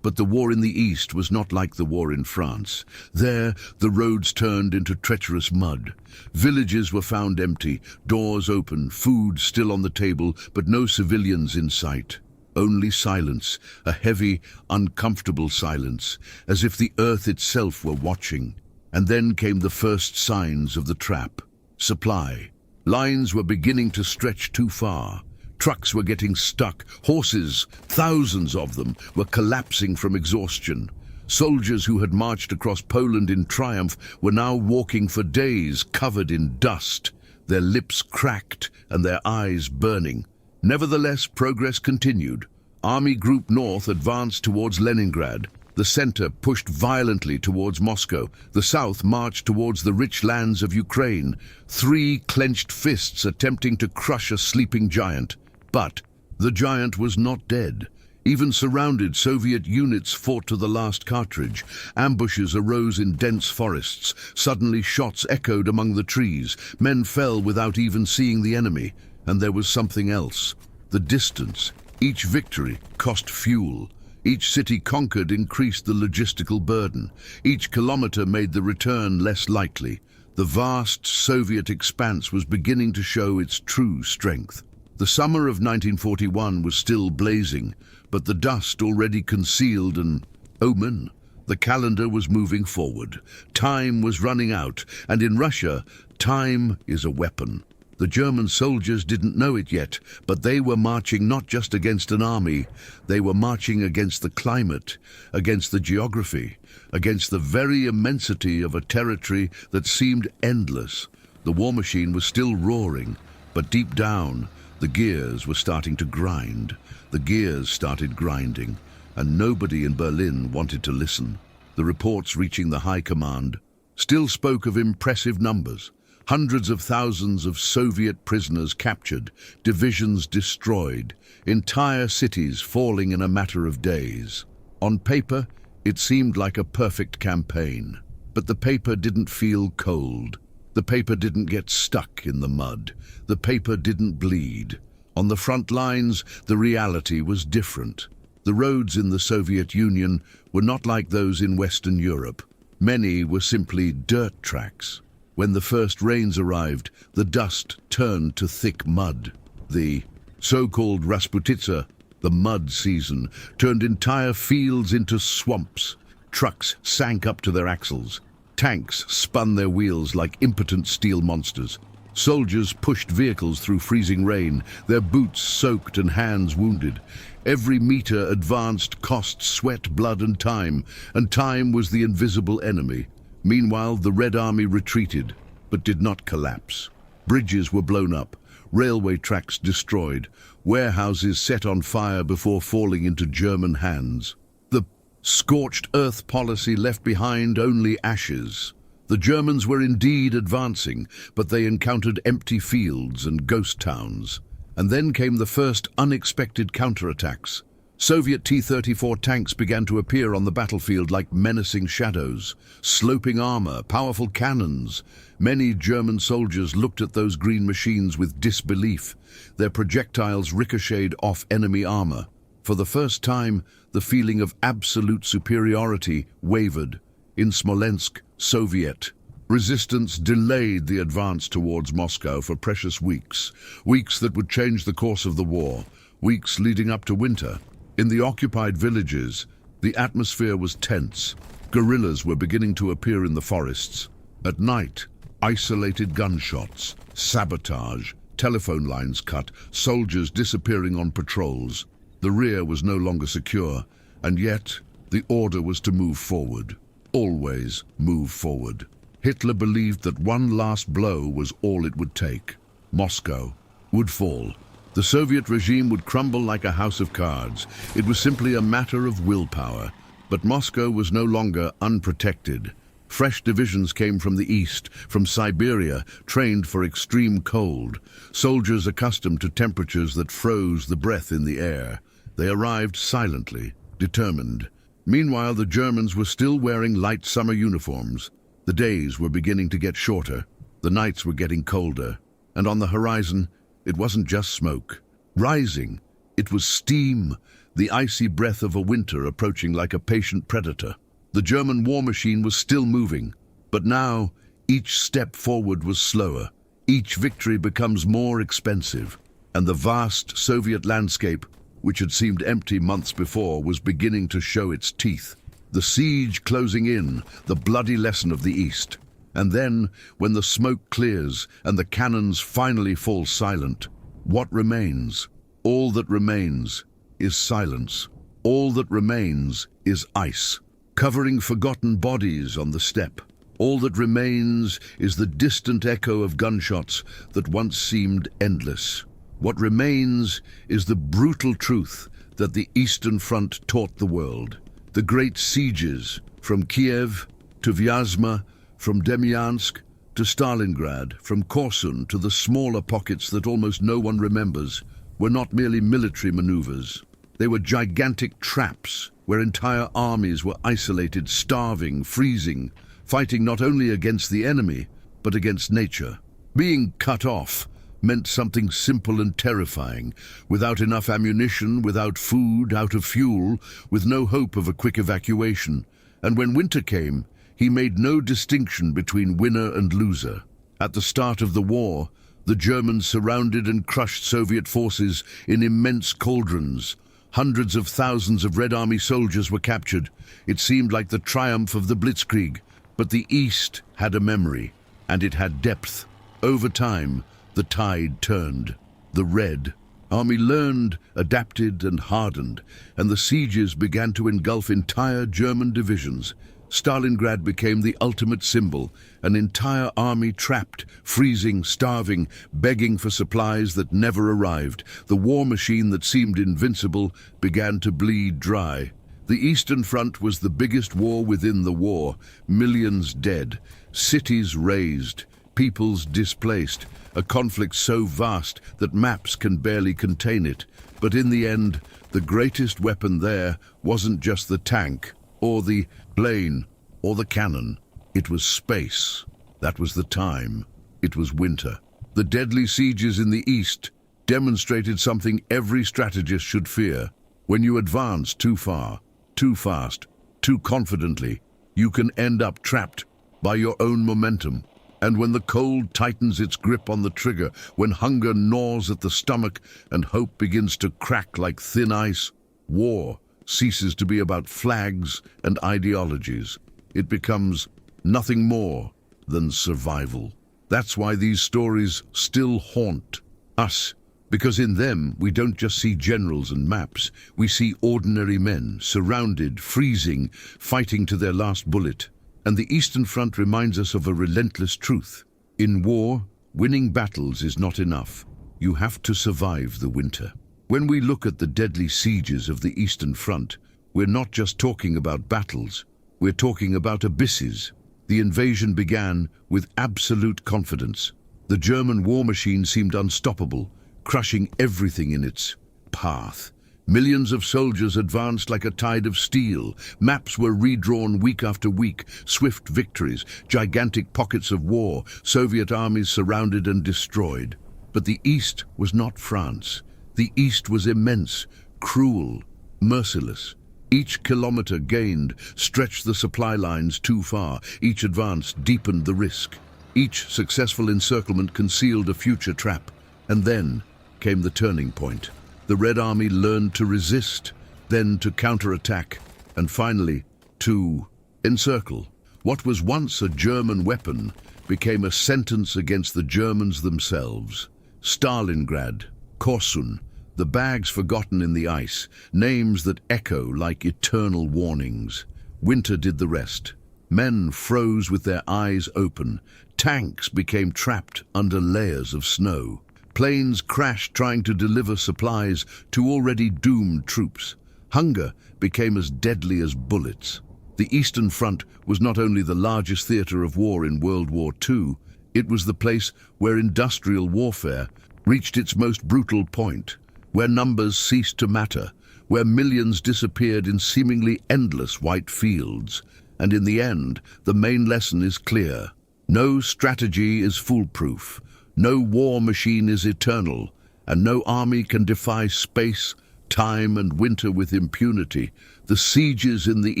But the war in the East was not like the war in France. There, the roads turned into treacherous mud. Villages were found empty, doors open, food still on the table, but no civilians in sight. Only silence, a heavy, uncomfortable silence, as if the earth itself were watching. And then came the first signs of the trap. Supply. Lines were beginning to stretch too far. Trucks were getting stuck. Horses, thousands of them, were collapsing from exhaustion. Soldiers who had marched across Poland in triumph were now walking for days covered in dust, their lips cracked and their eyes burning. Nevertheless, progress continued. Army Group North advanced towards Leningrad. The center pushed violently towards Moscow. The south marched towards the rich lands of Ukraine, three clenched fists attempting to crush a sleeping giant. But the giant was not dead. Even surrounded Soviet units fought to the last cartridge. Ambushes arose in dense forests. Suddenly shots echoed among the trees. Men fell without even seeing the enemy. And there was something else. The distance. Each victory cost fuel. Each city conquered increased the logistical burden. Each kilometer made the return less likely. The vast Soviet expanse was beginning to show its true strength. The summer of 1941 was still blazing, but the dust already concealed an omen. The calendar was moving forward. Time was running out, and in Russia, time is a weapon. The German soldiers didn't know it yet, but they were marching not just against an army, they were marching against the climate, against the geography, against the very immensity of a territory that seemed endless. The war machine was still roaring, but deep down, the gears were starting to grind. The gears started grinding, and nobody in Berlin wanted to listen. The reports reaching the high command still spoke of impressive numbers. Hundreds of thousands of Soviet prisoners captured, divisions destroyed, entire cities falling in a matter of days. On paper, it seemed like a perfect campaign. But the paper didn't feel cold. The paper didn't get stuck in the mud. The paper didn't bleed. On the front lines, the reality was different. The roads in the Soviet Union were not like those in Western Europe. Many were simply dirt tracks. When the first rains arrived, the dust turned to thick mud. The so-called Rasputitsa, the mud season, turned entire fields into swamps. Trucks sank up to their axles. Tanks spun their wheels like impotent steel monsters. Soldiers pushed vehicles through freezing rain, their boots soaked and hands wounded. Every meter advanced cost sweat, blood, and time was the invisible enemy. Meanwhile, the Red Army retreated, but did not collapse. Bridges were blown up, railway tracks destroyed, warehouses set on fire before falling into German hands. The scorched earth policy left behind only ashes. The Germans were indeed advancing, but they encountered empty fields and ghost towns. And then came the first unexpected counterattacks. Soviet T-34 tanks began to appear on the battlefield like menacing shadows. Sloping armor, powerful cannons. Many German soldiers looked at those green machines with disbelief. Their projectiles ricocheted off enemy armor. For the first time, the feeling of absolute superiority wavered. In Smolensk, Soviet resistance delayed the advance towards Moscow for precious weeks. Weeks that would change the course of the war. Weeks leading up to winter. In the occupied villages, the atmosphere was tense. Guerrillas were beginning to appear in the forests. At night, isolated gunshots, sabotage, telephone lines cut, soldiers disappearing on patrols. The rear was no longer secure, and yet the order was to move forward. Always move forward. Hitler believed that one last blow was all it would take. Moscow would fall. The Soviet regime would crumble like a house of cards. It was simply a matter of willpower. But Moscow was no longer unprotected. Fresh divisions came from the east, from Siberia, trained for extreme cold. Soldiers accustomed to temperatures that froze the breath in the air. They arrived silently, determined. Meanwhile, the Germans were still wearing light summer uniforms. The days were beginning to get shorter. The nights were getting colder. And on the horizon, it wasn't just smoke. Rising, it was steam, the icy breath of a winter approaching like a patient predator. The German war machine was still moving, but now each step forward was slower. Each victory becomes more expensive, and the vast Soviet landscape, which had seemed empty months before, was beginning to show its teeth. The siege closing in, the bloody lesson of the East. And then, when the smoke clears and the cannons finally fall silent, what remains? All that remains is silence. All that remains is ice, covering forgotten bodies on the steppe. All that remains is the distant echo of gunshots that once seemed endless. What remains is the brutal truth that the Eastern Front taught the world. The great sieges, from Kiev to Vyazma, from Demyansk to Stalingrad, from Korsun to the smaller pockets that almost no one remembers, were not merely military maneuvers. They were gigantic traps where entire armies were isolated, starving, freezing, fighting not only against the enemy, but against nature. Being cut off meant something simple and terrifying. Without enough ammunition, without food, out of fuel, with no hope of a quick evacuation. And when winter came, he made no distinction between winner and loser. At the start of the war, the Germans surrounded and crushed Soviet forces in immense cauldrons. Hundreds of thousands of Red Army soldiers were captured. It seemed like the triumph of the Blitzkrieg. But the East had a memory, and it had depth. Over time, the tide turned. The Red Army learned, adapted, and hardened, and the sieges began to engulf entire German divisions. Stalingrad became the ultimate symbol, an entire army trapped, freezing, starving, begging for supplies that never arrived. The war machine that seemed invincible began to bleed dry. The Eastern Front was the biggest war within the war. Millions dead, cities razed, peoples displaced, a conflict so vast that maps can barely contain it. But in the end, the greatest weapon there wasn't just the tank, or the plane, or the cannon. It was space. That was the time. It was winter. The deadly sieges in the East demonstrated something every strategist should fear. When you advance too far, too fast, too confidently, you can end up trapped by your own momentum. And when the cold tightens its grip on the trigger, when hunger gnaws at the stomach and hope begins to crack like thin ice, war ceases to be about flags and ideologies. It becomes nothing more than survival. That's why these stories still haunt us. Because in them, we don't just see generals and maps. We see ordinary men, surrounded, freezing, fighting to their last bullet. And the Eastern Front reminds us of a relentless truth. In war, winning battles is not enough. You have to survive the winter. When we look at the deadly sieges of the Eastern Front, we're not just talking about battles. We're talking about abysses. The invasion began with absolute confidence. The German war machine seemed unstoppable, crushing everything in its path. Millions of soldiers advanced like a tide of steel. Maps were redrawn week after week. Swift victories, gigantic pockets of war, Soviet armies surrounded and destroyed. But the East was not France. The East was immense, cruel, merciless. Each kilometer gained stretched the supply lines too far. Each advance deepened the risk. Each successful encirclement concealed a future trap. And then came the turning point. The Red Army learned to resist, then to counterattack, and finally to encircle. What was once a German weapon became a sentence against the Germans themselves. Stalingrad, Korsun, the bags forgotten in the ice, names that echo like eternal warnings. Winter did the rest. Men froze with their eyes open. Tanks became trapped under layers of snow. Planes crashed trying to deliver supplies to already doomed troops. Hunger became as deadly as bullets. The Eastern Front was not only the largest theater of war in World War II, it was the place where industrial warfare reached its most brutal point, where numbers ceased to matter, where millions disappeared in seemingly endless white fields. And in the end, the main lesson is clear. No strategy is foolproof. No war machine is eternal, and no army can defy space, time, and winter with impunity. The sieges in the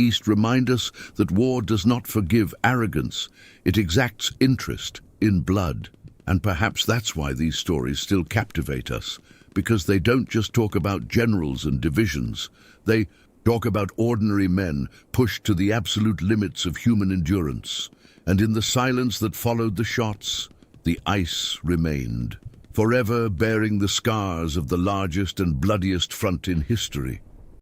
East remind us that war does not forgive arrogance. It exacts interest in blood. And perhaps that's why these stories still captivate us, because they don't just talk about generals and divisions. They Talk about ordinary men pushed to the absolute limits of human endurance. And in the silence that followed the shots, the ice remained, forever bearing the scars of the largest and bloodiest front in history.